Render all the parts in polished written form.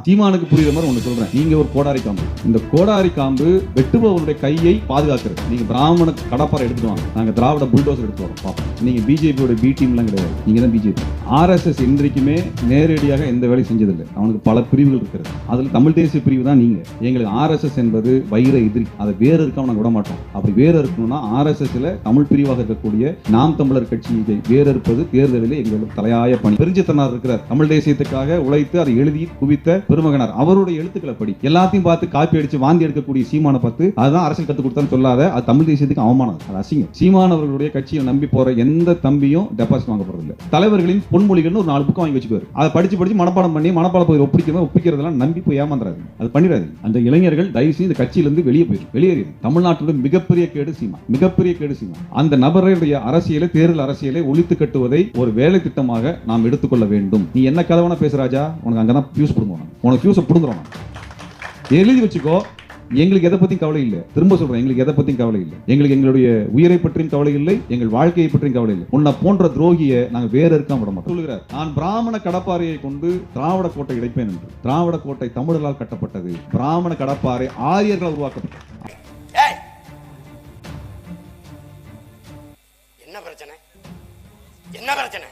சீமானுக்கு புரியுற மாதிரி ஒண்ணு சொல்றேன். நீங்க ஒரு கோடாரி காம்பு. இந்த கோடாரி காம்பு வெட்டுபவருடைய கையை பாதுகாக்கிறது. நீங்க பிராமண கடப்பாரை எடுத்துட்டு வாங்க, நாங்க திராவிட புல்டோசர் எடுத்து வரோம் பாப்போம். நீங்க பிஜேபியோட பி டீம்லாம் கிடையாது, நீங்க தான் பிஜேபி. ஆர்எஸ்எஸ் இன்றைக்குமே நேரடியாக எந்த வேலையும் செஞ்சதில்லை. அவனுக்கு பல பிரிவுகள் இருக்கிறது. அதுல தமிழ் தேசிய பிரிவு தான் நீங்க. எங்களுக்கு ஆர்எஸ்எஸ் என்பது வைர எதிரி. அதை வேற இருக்க நாங்க விட மாட்டோம். அப்படி வேற இருக்கணும்னா ஆர்எஸ்எஸ்ல தமிழ் பிரிவாக இருக்கக்கூடிய நாம் தமிழர் கட்சியை வேற இருப்பது தேர்தலில் எங்களுக்கு தலையாய பணி. பெருஞ்சித்தனார் இருக்கிறார், தமிழ் தேசியத்துக்காக உழைத்து அதை எழுதி குவித்த பெருமகனார். அவருடைய எழுத்துக்களை படி. எல்லாத்தையும் பார்த்து காப்பி அடிச்சு வாந்தி எடுக்கக்கூடிய சீமான பார்த்து அதுதான் அரசியல் கத்து கொடுத்தான்னு சொல்லாத. அது தமிழ் தேசியத்துக்கு அவமானம், அது அசிங்கம். சீமான் அவர்களுடைய கட்சியை நம்பி போற எந்த தம்பியும் டெபாசிட் வாங்க போறது இல்லை. தலைவர்களின் பொன்மொழிகள்னு ஒரு 4 புக் வாங்கி வச்சுக்குவாரு. அதை படிச்சு மனப்பாடம் பண்ணி மனப்பாட போய் ஒப்பிக்கிறதெல்லாம் நம்பி போய் ஏமாந்துறாரு. அது பண்ணிடாது. அந்த இளைஞர்கள் தயவு செய்து இந்த கட்சியிலிருந்து வெளியேறி. தமிழ்நாட்டுடைய மிகப்பெரிய கேடு சீமா, மிகப்பெரிய கேடு சீமா. அந்த நபருடைய அரசியலை, தேர்தல் அரசியலை ஒழித்து கட்டுவதை ஒரு வேலை திட்டமாக நாம் எடுத்துக்கொள்ள வேண்டும். நீ என்ன கதவன பேசுறாஜா, உனக்கு அங்கதான் பியூஸ் புடுங்கணும், உனக்கு பியூஸை புடுங்குறோம். எழுதி வச்சுக்கோ. எங்களுக்கு எதை பத்தியும் கவலை இல்லை. திரும்ப சொல்றேன், எங்களுக்கு எதை பத்தியும் கவலை இல்லை. எங்களுக்கு எங்களுடைய உயிரை பற்றியும் கவலை இல்லை, எங்கள் வாழ்க்கையை பற்றியும் கவலை இல்லை. உன்னை போன்ற துரோகியை நாங்கள் வேற இருக்க விட மாட்டோம். சொல்லுகிறார், நான் பிராமண கடப்பாறையை கொண்டு திராவிட கோட்டை இடைப்பேன் என்று. திராவிட கோட்டை தமிழர்களால் கட்டப்பட்டது. பிராமண கடப்பாறை ஆரியர்களால் உருவாக்கப்பட்டது. என்ன பிரச்சனை? என்ன பிரச்சனை?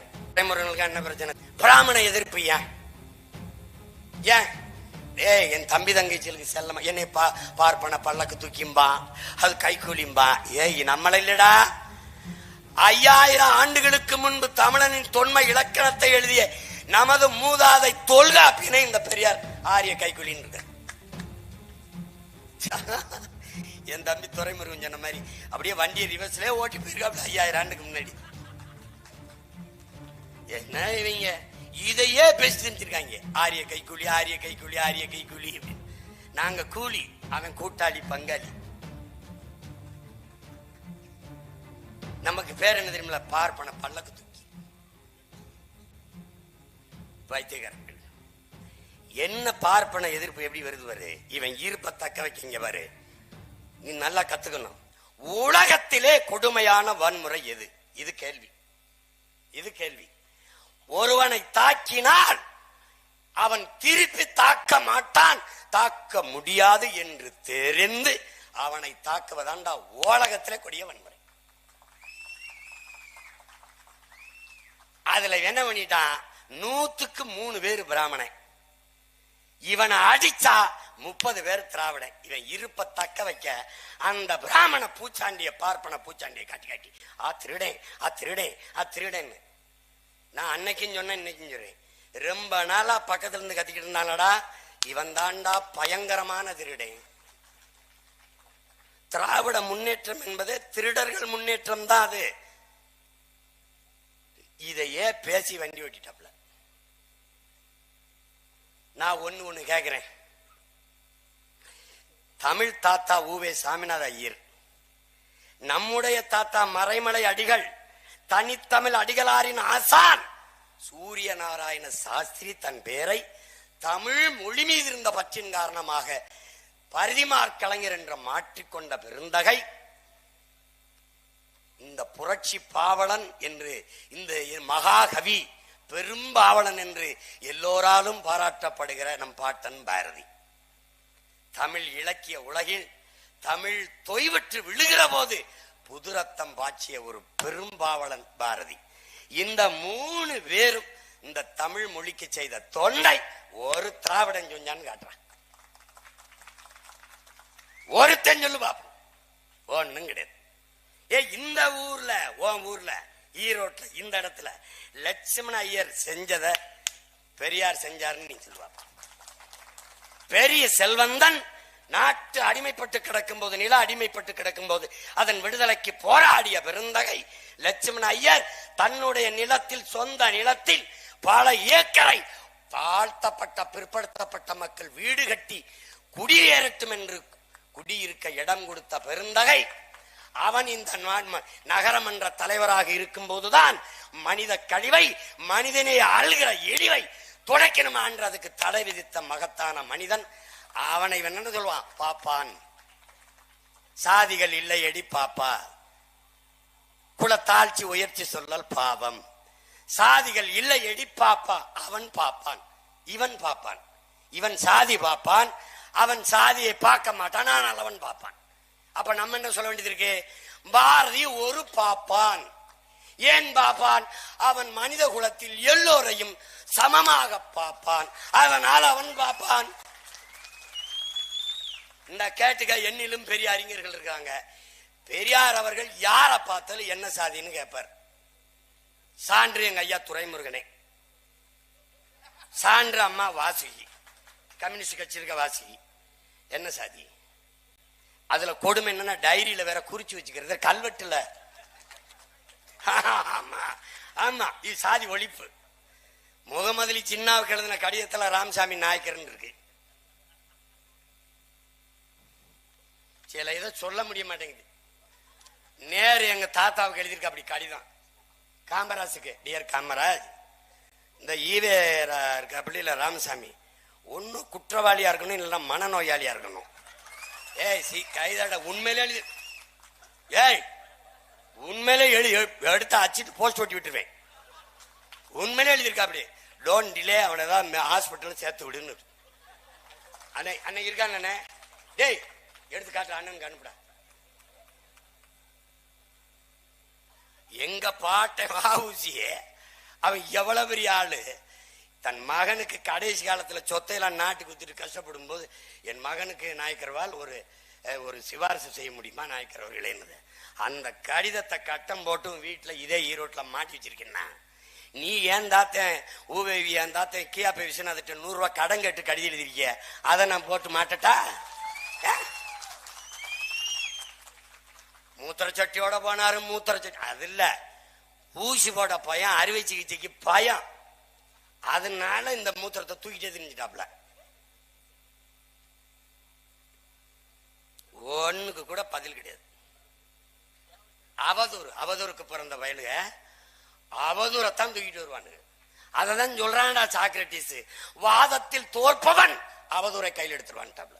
என்ன பிரச்சனை? பிராமண எதிர்ப்பு ஏன்? என் தம்பி தங்கச்சிகளுக்கு செல்லமா என்னை பார்ப்பன பல்லக்கு தூக்கிம்பா, அது கைக்கூலிம்பா. நம்மள இல்லடா, 5000 ஆண்டுகளுக்கு முன்பு தமிழனின் தொன்மை இலக்கணத்தை எழுதிய நமது மூதாதை தொல்காப்பியனை இந்த பெரியார் ஆரிய கைக்கூலின்னு இருக்க. என் தம்பி துரைமுருகன் சொன்ன மாதிரி அப்படியே வண்டியை ரிவர்ஸ்ல ஓட்டி போயிருக்காப்ல 5000 ஆண்டுக்கு முன்னாடி. என்ன இவங்க இதையே பேசி தெரிஞ்சிருக்காங்க. ஆரிய கைக்கூலி, ஆரிய கைக்கூலி, ஆரிய கைக்கூலி. நாங்க கூலி, அவன் கூட்டாளி, பங்காளி. நமக்கு பேர் என்ன தெரியுமில்ல? பார்ப்பன பல்லக்கு தூக்கி. வைத்தியகாரர்கள் என்ன பார்ப்பன எதிர்ப்பு எப்படி வருது பாரு. இவன் ஈர்ப்ப தக்க வைக்கங்க பாரு. நீ நல்லா கத்துக்கணும். உலகத்திலே கொடுமையான வன்முறை எது? இது கேள்வி. இது கேள்வி. ஒருவனை தாக்கினால் அவன் திருப்பி தாக்க மாட்டான், தாக்க முடியாது என்று தெரிந்து அவனை தாக்குவதாண்டா உலகத்திலே கொடிய வன்முறை. அதுல என்ன பண்ணிட்டான்? 100க்கு 3 பேர் பிராமணன். இவனை அடிச்சா 30 பேர் திராவிடன். இவன் இருப்ப தக்க வைக்க அந்த பிராமண பூச்சாண்டிய பார்ப்பன பூச்சாண்டிய காட்டி காட்டி திருடேன். நான் அன்னைக்கும் சொன்னேன், இன்னைக்கும் சொல்றேன். ரொம்ப நாளா பக்கத்துல இருந்து கத்திக்கிட்டு இருந்தானடா, இவன் தாண்டா பயங்கரமான திருடன். திராவிட முன்னேற்றம் என்பது திருடர்கள் முன்னேற்றம் தான். அது இதையே பேசி வண்டி ஓட்டிட்டாப்ல. நான் ஒண்ணு கேக்குறேன். தமிழ் தாத்தா ஊவே சாமிநாத ஐயர், நம்முடைய தாத்தா மறைமலை அடிகள், தனித்தமிழ் அடிகளாரின் ஆசான் சூரிய நாராயண சாஸ்திரி தன் பெயரை தமிழ் மொழி மீது இருந்த பற்றின் காரணமாக பரிதிமார் கலைஞர் என்ற மாற்றிக்கொண்ட பெருந்தகை இந்த புரட்சி பாவலன் என்று, இந்த மகாகவி பெரும்பாவலன் என்று எல்லோராலும் பாராட்டப்படுகிற நம் பாட்டன் பாரதி. தமிழ் இலக்கிய உலகில் தமிழ் தொய்வற்று விழுகிற போது புது ரத்தம் பாய்ச்சிய ஒரு பெரும்பாவலன் பாரதி. இந்த 3 பேரும் இந்த தமிழ் மொழிக்கு செய்த தொண்டை ஒரு திராவிடன் சொஞ்சான்னு காட்டுறான். ஒருத்தன் சொல்லு பாப்போம். ஒண்ணும் கிடையாது. இந்த ஊர்ல ஈரோட்ல இந்த இடத்துல லட்சுமண ஐயர் செஞ்சத பெரியார் செஞ்சாருன்னு நீ சொல்லுவா. பெரிய செல்வந்தன் நாட்டு அடிமைப்பட்டு கிடக்கும் போது, நில அடிமைப்பட்டு கிடக்கும் போது அதன் விடுதலைக்கு போராடிய பெருந்தகை லட்சுமண ஐயர் தன்னுடைய நிலத்தில், சொந்த நிலத்தில் பல ஏக்கரை தாழ்த்தப்பட்ட பிற்படுத்தப்பட்ட மக்கள் வீடு கட்டி குடியேறட்டும் என்று குடியிருக்க இடம் கொடுத்த பெருந்தகை. அவன் இந்த நகரமன்ற தலைவராக இருக்கும் போதுதான் மனித கழிவை, மனிதனை ஆள்கிற எளிவை துடைக்கணுமான்றதுக்கு தடை விதித்த மகத்தான மனிதன். அவனை என்ன சொல்லுவான்? பாப்பான். சாதிகள் இல்லை எடி பாப்பா, குலத்தாழ்ச்சி உயர்ச்சி சொல்லல் பாவம். சாதிகள் இல்லை எடி பாப்பா, அவன் பாப்பான், இவன் பாப்பான். இவன் சாதி பார்ப்பான், அவன் சாதியை பார்க்க மாட்டான், ஆனால் அவன் பார்ப்பான். அப்ப நம்ம என்ன சொல்ல வேண்டியது இருக்கு? பாரதி ஒரு பாப்பான். ஏன் பாப்பான்? அவன் மனித குலத்தில் எல்லோரையும் சமமாக பார்ப்பான், அதனால் அவன் பார்ப்பான். இந்த கேட்டுக்க, என்னிலும் பெரிய அறிஞர்கள் இருக்காங்க. பெரியார் அவர்கள் யாரை பார்த்தாலும் என்ன சாதின்னு கேட்பார். சான்று எங்க ஐயா துரைமுருகனே, சான்று அம்மா வாசுகி, கம்யூனிஸ்ட் கட்சி இருக்க வாசுகி, என்ன சாதி? அதுல கொடுமை என்னன்னா, டைரியில வேற குறிச்சு வச்சுக்கிறது, கல்வெட்டுல. ஆமா ஆமா, இது சாதி ஒழிப்பு. முகமதுலி சின்னாவுக்கு எழுதின கடிதத்துல ராமசாமி நாயக்கர்னு இருக்கு. சில இதை சொல்ல முடிய மாட்டேங்குது. நேரு எங்க தாத்தாவுக்கு எழுதியிருக்க அப்படி கடிதம், காமராஜுக்கு. டியர் காமராஜ், இந்த ஈவேரா இருக்க அப்படி இல்ல ராமசாமி, ஒன்னும் குற்றவாளியா இருக்கணும், இல்லைன்னா மனநோயாளியா இருக்கணும். ஏய் கைதாட, உண்மையிலே எழுதி, ஏய் உண்மையிலே எடுத்து அச்சிட்டு போஸ்ட் ஓட்டி விட்டுருவேன். உண்மையிலே எழுதியிருக்கா அப்படி, டோன்ட் டிலே, அவனை தான் ஹாஸ்பிட்டல் சேர்த்து விடுன்னு. அன்னைக்கு இருக்கான், டேய் எடுத்து காட்டு, அண்ணனுக்கு அனுப்புடா. எங்க பாட்டை வாவுசியே, அவன் எவ்வளவு பெரிய ஆளு. தன் மகனுக்கு கடைசி காலத்துல சொத்தையெல்லாம் நாட்டுக்கு குத்திட்டு கஷ்டப்படும் போது, என் மகனுக்கு நாயக்கர்வால் ஒரு சிபாரிசு செய்ய முடியுமா நாயக்கர் அவர்களே? அந்த கடிதத்தை கட்டம் போட்டும் வீட்டுல இதே ஈரோட்டில் மாட்டி வச்சிருக்கேன்னா, நீ ஏன் தாத்தன் ஊவேவி ஏன் தாத்தன் கியாப்பை விஸ்வநாதன் 100 ரூபாய் கடன் கேட்டு கடிதம் எழுதிருக்கிய, அதை நான் போட்டு மாட்டட்டா? மூத்திர சட்டியோட போனாரு, மூத்திர சட்டி அது இல்ல, ஊசி போட பயம், அறுவை சிகிச்சைக்கு பயம், அதனால இந்த மூத்திரத்தை தூக்கிட்டே தெரிஞ்சிட்டாப்ல. ஒண்ணுக்கு கூட பதில் கிடையாது. அவதூறுக்கு பிறந்த வயலுக அவதூறத்தான் தூக்கிட்டு வருவானுங்க. அததான் சொல்றான்டா சாக்ரட்டிஸ், வாதத்தில் தோற்பவன் அவதூறை கையில் எடுத்துருவான்ட்டாப்ல.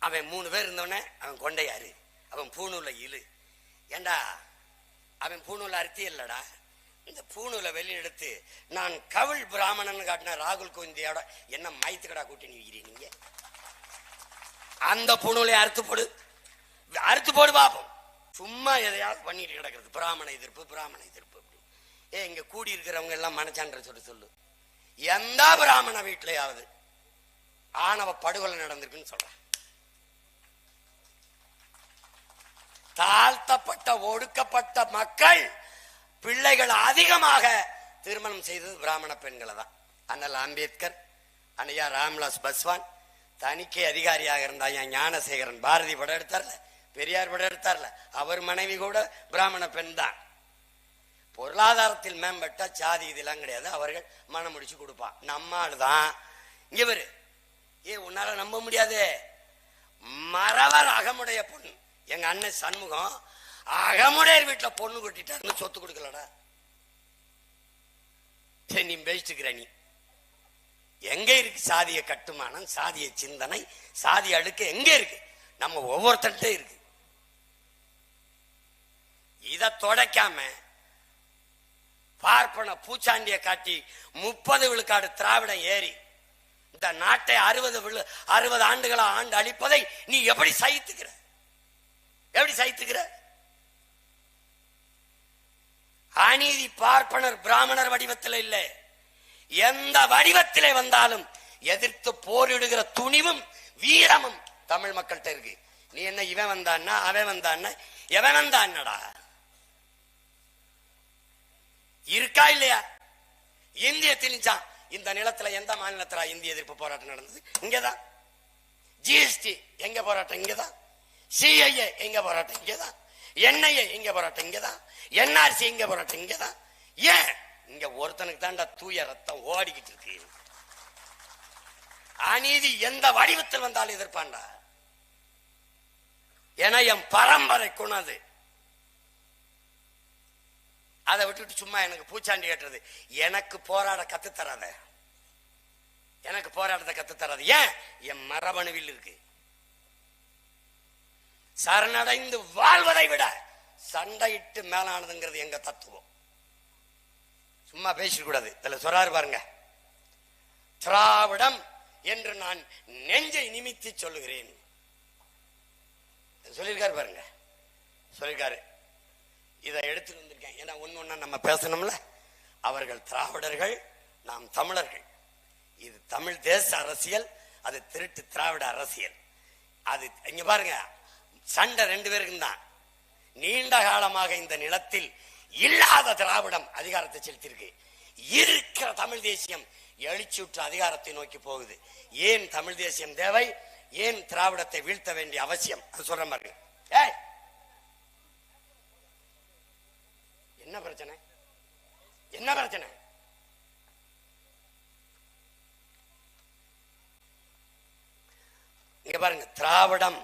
அவன் 3 பேர் இருந்தவனே, அவன் கொண்டையாரு, அவன் பூணூல இழு. ஏண்டா அவன் பூணூல அர்த்தி இல்லடா, இந்த பூணூல வெளியே எடுத்து நான் கவிழ் பிராமணன் காட்டின ராகுல் கோவிந்தியோட என்ன மைத்துக்கடா கூட்டி நீங்க அந்த பூணூலை அறுத்து போடு பாப்போம். சும்மா எதையாவது பண்ணிட்டு கிடக்கிறது, பிராமண எதிர்ப்பு. இங்க கூடி இருக்கிறவங்க எல்லாம் மனச்சான்ற சொல்லு, எந்த பிராமண வீட்டிலையாவது ஆணவ படுகொலை நடந்திருக்குன்னு சொல்றேன். தாழ்த்தப்பட்ட ஒடுக்கப்பட்ட மக்கள் பிள்ளைகள் அதிகமாக திருமணம் செய்தது பிராமண பெண்களை தான். அண்ணல் அம்பேத்கர், அண்ணையா ராம்விலாஸ் பாஸ்வான், தணிக்கை அதிகாரியாக இருந்தா ஞானசேகரன், பாரதி படம் எடுத்தார்ல, பெரியார் படம் எடுத்தார்ல, அவர் மனைவி கூட பிராமண பெண் தான். பொருளாதாரத்தில் மேம்பட்ட சாதி இதெல்லாம் கிடையாது, அவர்கள் மனம் முடிச்சு கொடுப்பான். நம்மால் தான் இவர் உன்னால நம்ப முடியாது, மறவர் அகமுடைய பொண்ணு, எங்க அண்ணன் சண்முகம் அகமுடையர் வீட்டுல பொண்ணு கொட்டிட்டாருன்னு சொத்து கொடுக்கலடா. நீ பேசிட்டுக்கிற, நீ எங்க இருக்கு சாதிய கட்டுமானம், சாதிய சிந்தனை, சாதி அடுக்கு எங்க இருக்கு? நம்ம ஒவ்வொருத்தன்ட்டே இருக்கு. இத தொடைக்காம பார்ப்பன பூச்சாண்டிய காட்டி 30 விழுக்காடு திராவிடம் ஏறி இந்த நாட்டை 60 ஆண்டுகளா ஆண்டு அளிப்பதை நீ எப்படி சகித்துக்கிற? அநீதி பார்ப்பனர் பிராமணர் வடிவத்தில் இல்லை, எந்த வடிவத்திலே வந்தாலும் எதிர்த்து போரிடுகிற துணிவும் வீரமும் தமிழ் மக்கள்கிட்ட இருக்கு. நீ என்ன இவன் வந்தான்னா அவன் வந்தான்னா எவன் வந்தான்னடா இருக்கா இல்லையா? இந்திய திணிச்சான். இந்த நிலத்துல எந்த மாநிலத்துல இந்திய எதிர்ப்பு போராட்டம் நடந்தது? இங்கதான். ஜிஎஸ்டி எங்க போராட்டம்? இங்கதான். சிஐஏ எங்க போராட்டம்? இங்கதான். என்ஐஏ எங்க போராட்டம்? இங்கதான். என்ஆர்சி எங்க போராட்டம்? இங்கதான். ஏன்? இங்க ஒருத்தனுக்கு தாண்டா தூய ரத்தம் ஓடிக்கிட்டு இருக்கு. அநீதி எந்த வடிவத்தில் வந்தாலும் எதிர்ப்பான்டா. ஏன்னா என் பரம்பரை குணது. அதை விட்டுட்டு சும்மா எனக்கு பூச்சாண்டி கேட்டுறது, எனக்கு போராட கத்துத்தராத, எனக்கு போராட்டத்தை கத்துத்தராது. ஏன்? என் மரபணுவில் இருக்கு. சரணடைந்து வாழ்வதை விட சண்டையிட்டு மேலானதுங்கிறது எங்க தத்துவம். சும்மா பேசிக்க கூடாது. இதுல சொல்றாரு பாருங்க, திராவிடம் என்று நான் நெஞ்சை நிமித்தி சொல்லுகிறேன் சொல்லியிருக்காரு பாருங்க, சொல்லியிருக்காரு. இதை எடுத்துட்டு வந்திருக்கேன். ஏன்னா ஒண்ணு நம்ம பேசணும்ல. அவர்கள் திராவிடர்கள், நாம் தமிழர்கள். இது தமிழ் தேச அரசியல், அது திருட்டு திராவிட அரசியல். அது இங்க பாருங்க, சண்டை ரெண்டு பேருக்கும் தான். நீண்ட காலமாக இந்த நிலத்தில் இல்லாத திராவிடம் அதிகாரத்தை செலுத்தியிருக்கு. இருக்கிற தமிழ் தேசியம் எழுச்சியுற்ற அதிகாரத்தை நோக்கி போகுது. ஏன் தமிழ் தேசியம் தேவை? ஏன் திராவிடத்தை வீழ்த்த வேண்டிய அவசியம்? அது சொல்ற மாதிரி. என்ன பிரச்சனை? என்ன பிரச்சனை? இங்க பாருங்க, திராவிடம்,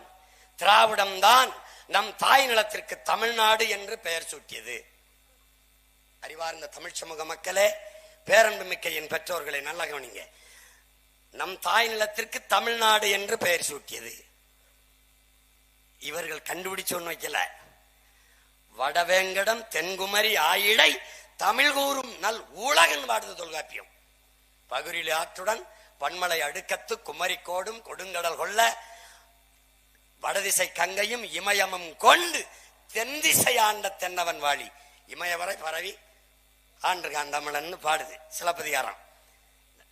திராவிடம் தான் நம் தாய் நிலத்திற்கு தமிழ்நாடு என்று பெயர் சூட்டியது. அறிவார்ந்த தமிழ் சமூக மக்களே, பேரன்பு மிக்க என் பெற்றோர்களை நல்லா கவனிங்க. நம் தாய் நிலத்திற்கு தமிழ்நாடு என்று பெயர் சூட்டியது. இவர்கள் கண்டுபிடிச்சு ஒண்ணு வைக்கல. வடவேங்கடம் தென்குமரி ஆயிடை தமிழ் கூறும் நல் உலகன் வாடுது தொல்காப்பியம். பகுரில் ஆற்றுடன் பன்மலை அடுக்கத்து குமரி கோடும் கொடுங்கடல் கொள்ள வடதிசை கங்கையும் இமயமும் கொண்டு தென்திசை ஆண்ட தென்னவன் வாழி. இமயவரை பரவி ஆண்டு காண்டமலன்னு பாடுது சிலப்பதிகாரம்.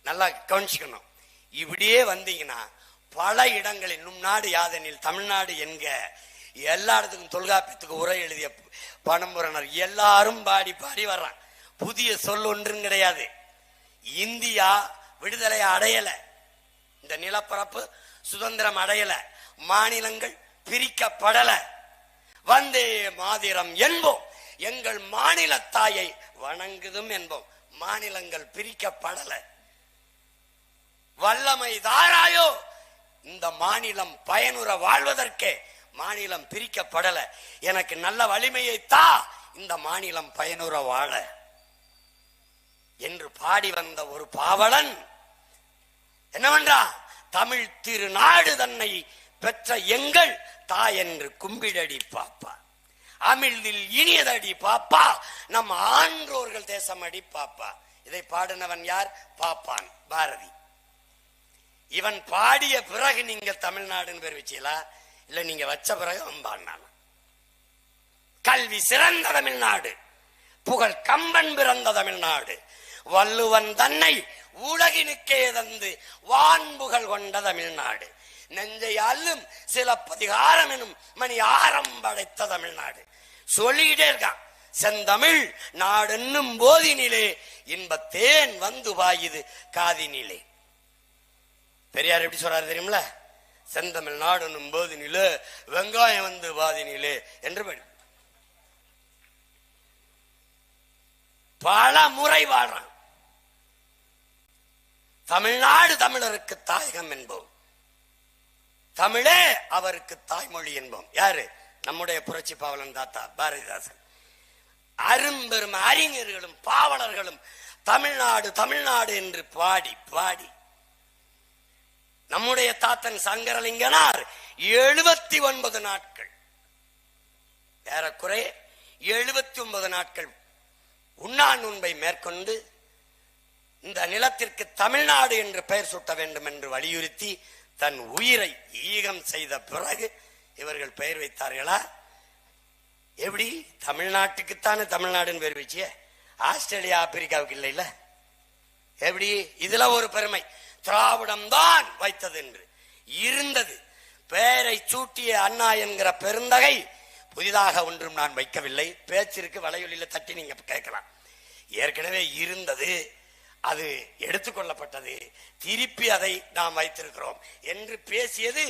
நல்லா கவனிச்சுக்கணும். இப்படியே வந்தீங்கன்னா பல இடங்களில் நும் நாடு யாதெனில் தமிழ்நாடு என்க எல்லா இடத்துக்கும் தொல்காப்பியத்துக்கு உரை எழுதிய பணம்புரனர் எல்லாரும் பாடி பாடி வர்றான். புதிய சொல் ஒன்றும் கிடையாது. இந்தியா விடுதலை அடையல, இந்த நிலப்பரப்பு சுதந்திரம் அடையல, மாநிலங்கள் பிரிக்கப்படல. வந்தே மாதிரம் என்போம், எங்கள் மாநில தாயை வணங்குதும் என்போம். மாநிலங்கள் பிரிக்கப்படல. வல்லமை தாராயோ, இந்த மாநிலம் பயனுற வாழ்வதற்கே மாநிலம் பிரிக்கப்படல. எனக்கு நல்ல வலிமையை தா, இந்த மாநிலம் பயனுற வாழ என்று பாடி வந்த ஒரு பாவலன் என்னவென்றா, தமிழ் திருநாடு தன்னை பெற்ற எங்கள் தாய் என்று கும்பிடடி பாப்பா, அமிழ்தில் இனியதடி பாப்பா, நம் ஆன்றோர்கள் தேசம் அடி பாப்பா. இதை பாடினவன் யார்? பாப்பான், பாரதி. இவன் பாடிய பிறகு நீங்க தமிழ்நாடுன்னு பேர் வச்சீங்களா? இல்ல நீங்க வச்ச பிறகு அவன் பாடினான். கல்வி சிறந்த தமிழ்நாடு, புகழ் கம்பன் பிறந்த தமிழ்நாடு, வள்ளுவன் தன்னை உலகினுக்கே தந்து வான்புகள் கொண்ட தமிழ்நாடு, நெஞ்சை அள்ளும் சிலப்பதிகாரம் எனும் மணி ஆரம் படைத்த தமிழ்நாடு. சொல்லிக்கிட்டே இருக்கான். செந்தமிழ் நாடென்னும் போதினிலே இன்பத்தேன் வந்து பாயுது காதினிலே. பெரியார் எப்படி சொல்றாரு தெரியுமில்ல? செந்தமிழ் நாடென்னும் போதினிலே வெங்காயம் வந்து பாதினிலே என்று பல முறை வாழ்றான். தமிழ்நாடு தமிழருக்கு தாயகம் என்போம், தமிழே அவருக்கு தாய்மொழி என்போம். யாரு? நம்முடைய புரட்சி பாவலன் தாத்தா பாரதிதாசன். அரும்பெரும் அறிஞர்களும் பாவலர்களும் தமிழ்நாடு தமிழ்நாடு என்று பாடி பாடி நம்முடைய தாத்தன் சங்கரலிங்கனார் 79 நாட்கள், ஏறக்குறைய 79 நாட்கள் உண்ணா நோன்பை மேற்கொண்டு இந்த நிலத்திற்கு தமிழ்நாடு என்று பெயர் சூட்ட வேண்டும் என்று வலியுறுத்தி தன் உயிரை ஈகம் செய்த பிறகு இவர்கள் பெயர் வைத்தார்களா? எப்படி? தமிழ்நாட்டுக்குத்தானே தமிழ்நாடுன்னு பேர் வச்சு, ஆஸ்திரேலியா ஆப்பிரிக்காவுக்கு இல்லை இல்ல? எப்படி? இதுல ஒரு பெருமை, திராவிடம் தான் வைத்தது என்று இருந்தது. பெயரை சூட்டிய அண்ணா என்கிற பெருந்தகை புதிதாக ஒன்றும் நான் வைக்கவில்லை. பேச்சிற்கு வலையொலியில தட்டி நீங்க கேட்கலாம். ஏற்கனவே இருந்தது, அது எடுத்துக்கொள்ளப்பட்டது, திருப்பி அதை நாம் வைத்திருக்கிறோம் என்று பேசியது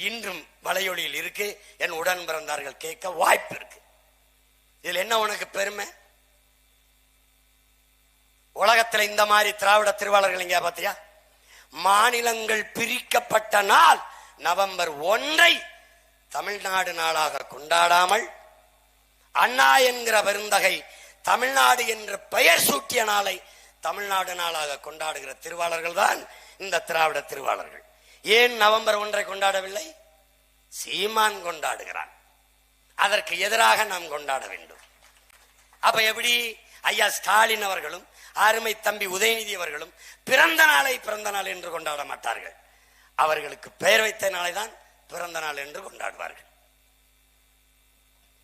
இன்றும் வலையொலியில் இருக்கு. என் உடன் பிறந்தார்கள் கேட்க வாய்ப்பு இருக்கு. இதுல என்ன உனக்கு பெருமை? உலகத்துல இந்த மாதிரி திராவிட திருவாளர்கள் இங்க பாத்தியா? மாநிலங்கள் பிரிக்கப்பட்ட நாள் நவம்பர் 1 தமிழ்நாடு நாளாக கொண்டாடாமல் அண்ணா என்கிற பெருந்தகை தமிழ்நாடு என்ற பெயர் சூட்டிய நாளை தமிழ்நாடு நாளாக கொண்டாடுகிற திருவாளர்கள் தான் இந்த திராவிட திருவாளர்கள். ஏன் நவம்பர் 1 கொண்டாடவில்லை? சீமான் கொண்டாடுகிறான். அதற்கு எதிராக நாம் கொண்டாட வேண்டும். அப்ப எப்படி? ஐயா ஸ்டாலின் அவர்களும் அருமை தம்பி உதயநிதி அவர்களும் பிறந்த நாளை பிறந்த நாள் என்று கொண்டாட மாட்டார்கள். அவர்களுக்கு பெயர் வைத்த நாளை தான் பிறந்த நாள் என்று கொண்டாடுவார்கள்.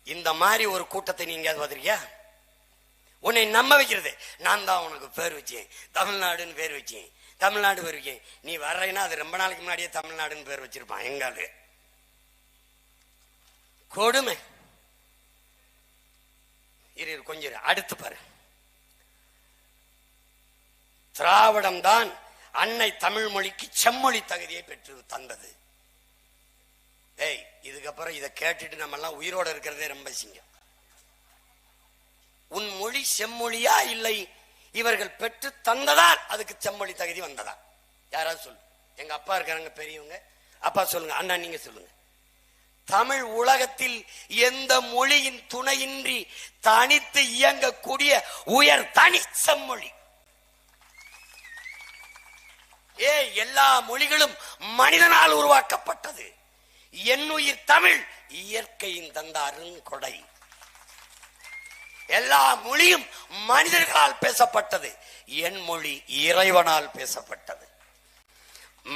இந்த மாதிரி ஒரு கூட்டத்தை நீங்க பார்த்திருக்கியா? உன்னை நம்ப வைக்கிறது, நான் தான் உனக்கு பேர் வச்சேன், தமிழ்நாடுன்னு பேர் வச்சேன், தமிழ்நாடு பேர் வச்சேன். நீ வர்றேன்னா அது ரொம்ப நாளைக்கு முன்னாடியே தமிழ்நாடுன்னு பேர் வச்சிருப்பான். எங்காலு கொடுமை. கொஞ்சம் அடுத்து பாரு. திராவிடம் தான் அன்னை தமிழ் மொழிக்கு செம்மொழி தகுதியை பெற்று தந்தது. ஏய், இதுக்கப்புறம் இதை கேட்டுட்டு நம்ம எல்லாம் உயிரோட இருக்கிறதே ரொம்ப சிங்கம். உன் மொழி செம்மொழியா இல்லை இவர்கள் பெற்று தந்ததால் அதுக்கு செம்மொழி தகுதி வந்ததா? யாராவது சொல்லு. எங்க அப்பா இருக்காங்க பெரியவங்க, அப்பா சொல்லுங்க, அண்ணா நீங்க சொல்லுங்க. தமிழ் உலகத்தில் எந்த மொழியின் துணையின்றி தனித்து இயங்கக்கூடிய உயர் தனி செம்மொழி. எல்லா மொழிகளும் மனிதனால் உருவாக்கப்பட்டது. என்னுயிர் தமிழ் இயற்கையின் தந்த அருங்கொடை. எல்லா மொழியும் மனிதர்களால் பேசப்பட்டது. என் மொழி இறைவனால் பேசப்பட்டது.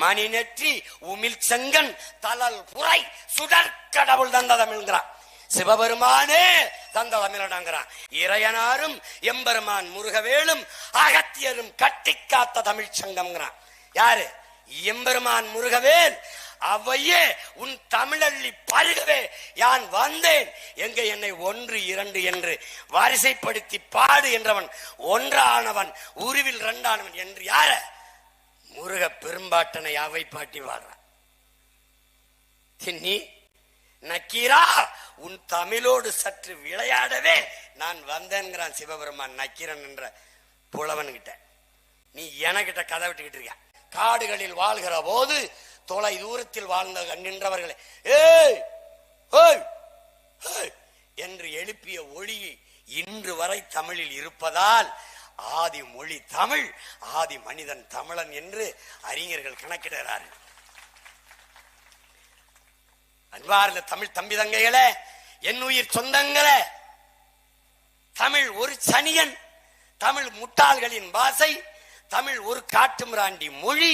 மணி நெற்றி உமிழ் செங்கன் தலல் புரை சுடர் கடவுள் தந்த தமிழ்ங்கிறான். சிவபெருமானே தந்த தமிழடாங்கிறான். இறையனாரும் எம்பெருமான் முருகவேலும் அகத்தியரும் கட்டி காத்த தமிழ் சங்கம்ங்கிறான். யாரு? எம்பெருமான் முருகவேல். அவையே உன் தமிழள்ளி பருகவே யான் வந்தேன். எங்க என்னை 1 2 என்று வரிசைப்படுத்தி பாடு என்றவன் ஒன்றானவன் உருவில் 2ஆனவன் என்று யார? முருக பெரும்பாட்டனை அவை பாட்டி வாழ்றான். நீ நக்கீரா உன் தமிழோடு சற்று விளையாடவே நான் வந்தேன்கிறான் சிவபெருமான் நக்கீரன் என்ற புலவன் கிட்ட. நீ எனக்கிட்ட கதை விட்டுக்கிட்டு இருக்க. காடுகளில் வாழ்கிற போது தொலை தூரத்தில் வாழ்ந்த நின்றவர்களை ஏய் ஏய் என்று எழுப்பிய ஒளி இன்று வரை தமிழில் இருப்பதால் ஆதி மொழி தமிழ், ஆதி மனிதன் தமிழன் என்று அறிஞர்கள் கணக்கிடுகிறார்கள். அன்பார்ந்த தமிழ் தம்பி தங்கைகளே, என் உயிர் சொந்தங்களே, தமிழ் ஒரு சனியன், தமிழ் முட்டாள்களின் பாசை, தமிழ் ஒரு காட்டுமிராண்டி மொழி.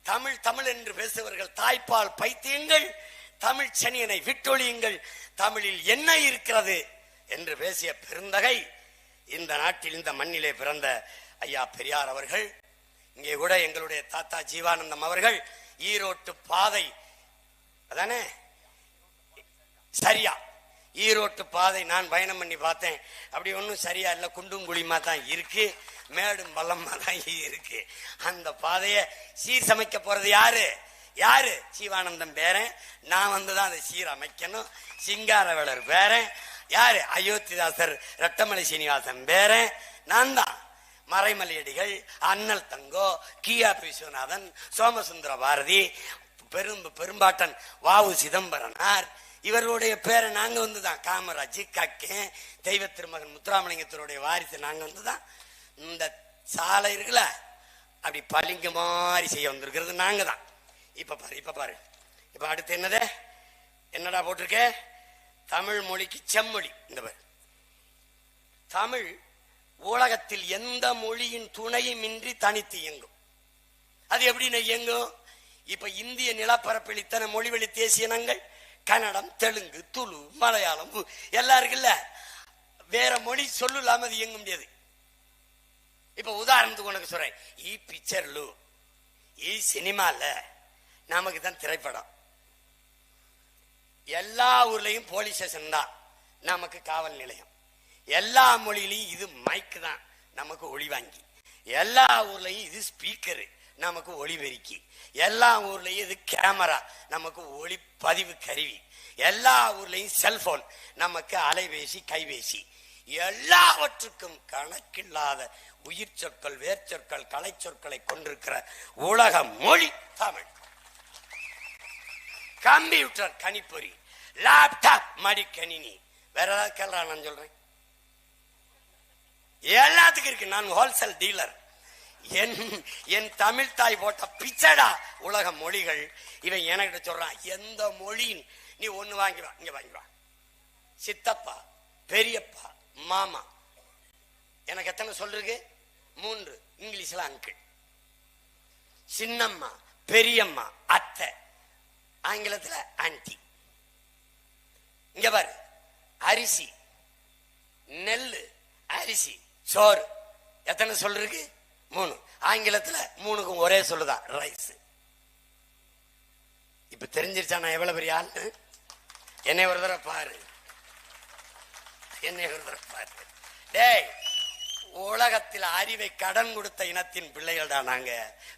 தமிழ் தமிழ் என்று பேசுபவர்கள் தாய்ப்பால் பைத்தியங்கள். தமிழ் சனியனை விட்டொழியுங்கள், தமிழில் என்ன இருக்கிறது என்று பேசிய பெருந்தகை இந்த நாட்டில் இந்த மண்ணிலே பிறந்த ஐயா பெரியார் அவர்கள். இங்கே கூட எங்களுடைய தாத்தா ஜீவானந்தம் அவர்கள் ஈரோட்டு பாதை அதானே சரியா? ஈரோட்டு பாதை நான் பயணம் பண்ணி பார்த்தேன். அப்படி ஒன்றும் சரியா இல்லை, குண்டும் குழிமா தான் இருக்கு, மேடும் பள்ளமா தான் இருக்கு. அந்த பாதையை சீர்சமைக்க போறது யாரு? யாரு? ஜீவானந்தம் பேரன். நான் வந்துதான் அதை சீரமைக்கணும். சிங்காரவேலர் பேரன். யாரு? அயோத்திதாசர் ரட்டமலை சீனிவாசன் பேரன். நான் தான். மறைமலையடிகள், அண்ணல் தங்கோ, கியா விஸ்வநாதன், சோமசுந்தர பாரதி, பெரும்பாட்டன் வாவு சிதம்பரனார், இவர்களுடைய பேரை நாங்க வந்துதான். காமராஜ், கக்கேன், தெய்வ திருமகன் முத்துராமலிங்கத்தினுடைய வாரிசு நாங்க வந்துதான். இந்த சாலை இருக்குல்ல, அப்படி பளிங்க மாதிரி செய்ய வந்திருக்கிறது நாங்க தான். இப்ப பாரு, இப்ப பாரு, இப்ப அடுத்து என்னது? என்னடா போட்டிருக்க? தமிழ் மொழிக்கு செம்மொழி. இந்த பாரு, தமிழ் உலகத்தில் எந்த மொழியின் துணையும் இன்றி தனித்து இயங்கும். அது எப்படி இயங்கும்? இப்ப இந்திய நிலப்பரப்பில் இத்தனை மொழிவழி தேசிய இனங்கள், கன்னடம், தெலுங்கு, துளு, மலையாளம் எல்லாம் இருக்குல்ல. வேற மொழி சொல்லு இல்லாம அது இயங்க முடியாது. இப்ப உதாரணத்துக்கு உனக்கு சொல்றேன், ஈ பிக்சர்லு, ஈ சினிமால நமக்கு தான் திரைப்படம். எல்லா ஊர்லயும் போலீஸ் ஸ்டேஷன் தான் நமக்கு காவல் நிலையம். எல்லா மொழியிலையும் இது மைக்கு தான் நமக்கு ஒளி வாங்கி. எல்லா ஊர்லயும் இது ஸ்பீக்கரு நமக்கு ஒளிபெருக்கி. எல்லா ஊர்லயும் இது கேமரா நமக்கு ஒளி பதிவு கருவி. எல்லா ஊர்லயும் செல்போன் நமக்கு அலைபேசி கைபேசி. எல்லாவற்றுக்கும் கணக்கில்லாத உயிர் சொற்கள், வேர் சொற்கள், கலை சொற்களை கொண்டிருக்கிற உலக மொழி தமிழ். கம்ப்யூட்டர் கணிப்பொறி, லேப்டாப் மடிக்கணினி, வேற ஏதாவது கேள்றா? நான் சொல்றேன் எல்லாத்துக்கும் இருக்கு. நான் ஹோல்சேல் டீலர். என் தமிழ் தாய் போட்ட பிச்சடா உலக மொழிகள். இவன் எனக்கிட்ட சொல்றான், எந்த மொழியின் நீ ஒண்ணு வாங்கி வா, இங்க வாங்கி வா. சித்தப்பா, பெரியப்பா, மாமா, எனக்கு எத்தனை சொல்லிருக்கு? 3 இங்கிலீஷ்ல அங்கிள். சின்னம்மா, பெரியம்மா, அத்தை, ஆங்கிலத்துல ஆன்டி. இங்க பாரு, அரிசி, நெல்லு, அரிசி, சோறு. எத்தனை சொல் இருக்கு? 3. ஆங்கிலத்துல 3க்கும் ஒரே சொல்லுதான், ரைஸ். இப்ப தெரிஞ்சிருச்சா நான் எவ்வளவு பெரிய ஆளு? என்னை ஒரு தடவை பாரு, என்னை ஒரு தடவை பாரு. டேய், உலகத்தில் அறிவை கடன் கொடுத்த இனத்தின் பிள்ளைகள் தான் நாங்க.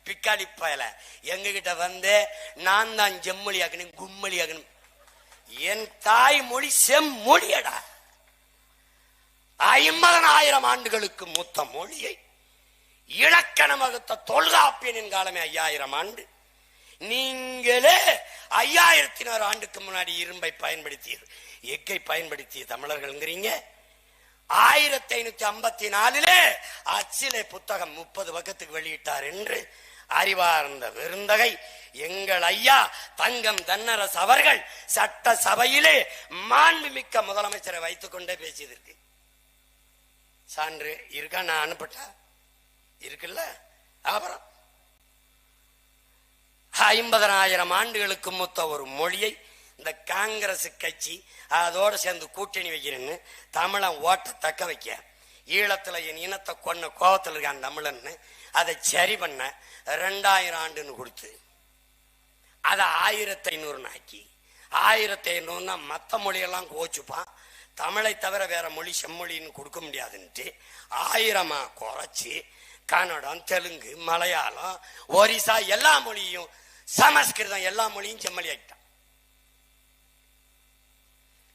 பிக்காளி பயல எங்க கிட்ட வந்து நான் தான் ஜெம்மொழி ஆகணும், கும்மொழி ஆகணும். என் தாய் மொழி செம்மொழியடா. 50,000 ஆண்டுகளுக்கு மூத்த மொழியை இலக்கணம் வகுத்த தொல்காப்பியனின் காலமே 5000 ஆண்டு. நீங்களே 5000 ஆண்டுக்கு முன்னாடி இரும்பை பயன்படுத்திய, எக்கை பயன்படுத்திய தமிழர்கள்ங்கிறீங்க. 1554 அச்சிலே புத்தகம் 30 பக்கத்துக்கு வெளியிட்டார் என்று அறிவார்ந்த விருந்தகை எங்கள் ஐயா தங்கம் தென்னரசு அவர்கள் சட்ட சபையிலே மாண்புமிக்க முதலமைச்சரை வைத்துக் கொண்டே பேசியதற்கு சான்று இருக்கா? நான் அனுப்பட்டா இருக்குல்ல. அப்புறம் 50,000 ஆண்டுகளுக்கு மூத்த ஒரு மொழியை இந்த காங்கிரஸ் கட்சி அதோட சேர்ந்து கூட்டணி வைக்கிறேன்னு தமிழன் ஓட்ட தக்க வைக்க, ஈழத்துல என் இனத்தை கொன்ன கோபத்தில் இருக்கான் தமிழன்னு அதை சரி பண்ண 2000 ஆண்டுன்னு கொடுத்து அதை 1500 ஆக்கி, 1500 மற்ற மொழியெல்லாம் கோச்சுப்பான், தமிழை தவிர வேற மொழி செம்மொழின்னு கொடுக்க முடியாதுன்ட்டு 1000 குறைச்சி கன்னடம், தெலுங்கு, மலையாளம், ஒரிசா எல்லா மொழியும், சமஸ்கிருதம் எல்லா மொழியும் செம்மொழி ஆகிட்டான்.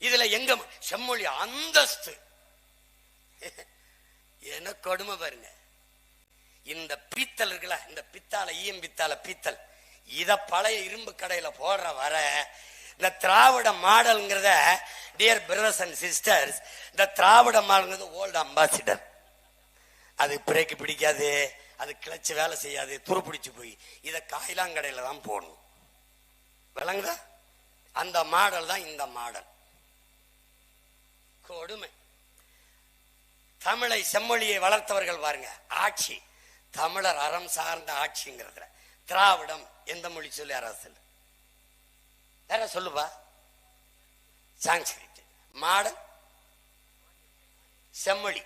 இதுல எங்க செம்மொழி அந்தஸ்து என்ன கொடுமை பாருங்க. இந்த பீத்தல் இருக்குல்ல, இந்த பித்தால ஈயம் பித்தால பீத்தல், இத பழைய இரும்பு கடையில போடுற வர இந்த திராவிட மாடல்ங்கிறத, டியர் பிரதர்ஸ் அண்ட் சிஸ்டர்ஸ், இந்த திராவிட மாடல்ங்கிறது ஓல்டு அம்பாசிடர். அது பிரேக்கு பிடிக்காது, அது கிளச்சு வேலை செய்யாது, துருப்பிடிச்சு போய் இத காயிலாங்கடையில தான் போடணும். விளங்குதா? அந்த மாடல் தான் இந்த மாடல். கொடுமை. தமிழை செம்மொழியை வளர்த்தவர்கள் பாருங்க. ஆட்சி தமிழர் அறம் சார்ந்த ஆட்சிங்கிறதுல திராவிடம் எந்த மொழி சொல்லி அரசு வேற சொல்லுப்பா. சான்ஸ்கிரிட் மாடல் செம்மொழி.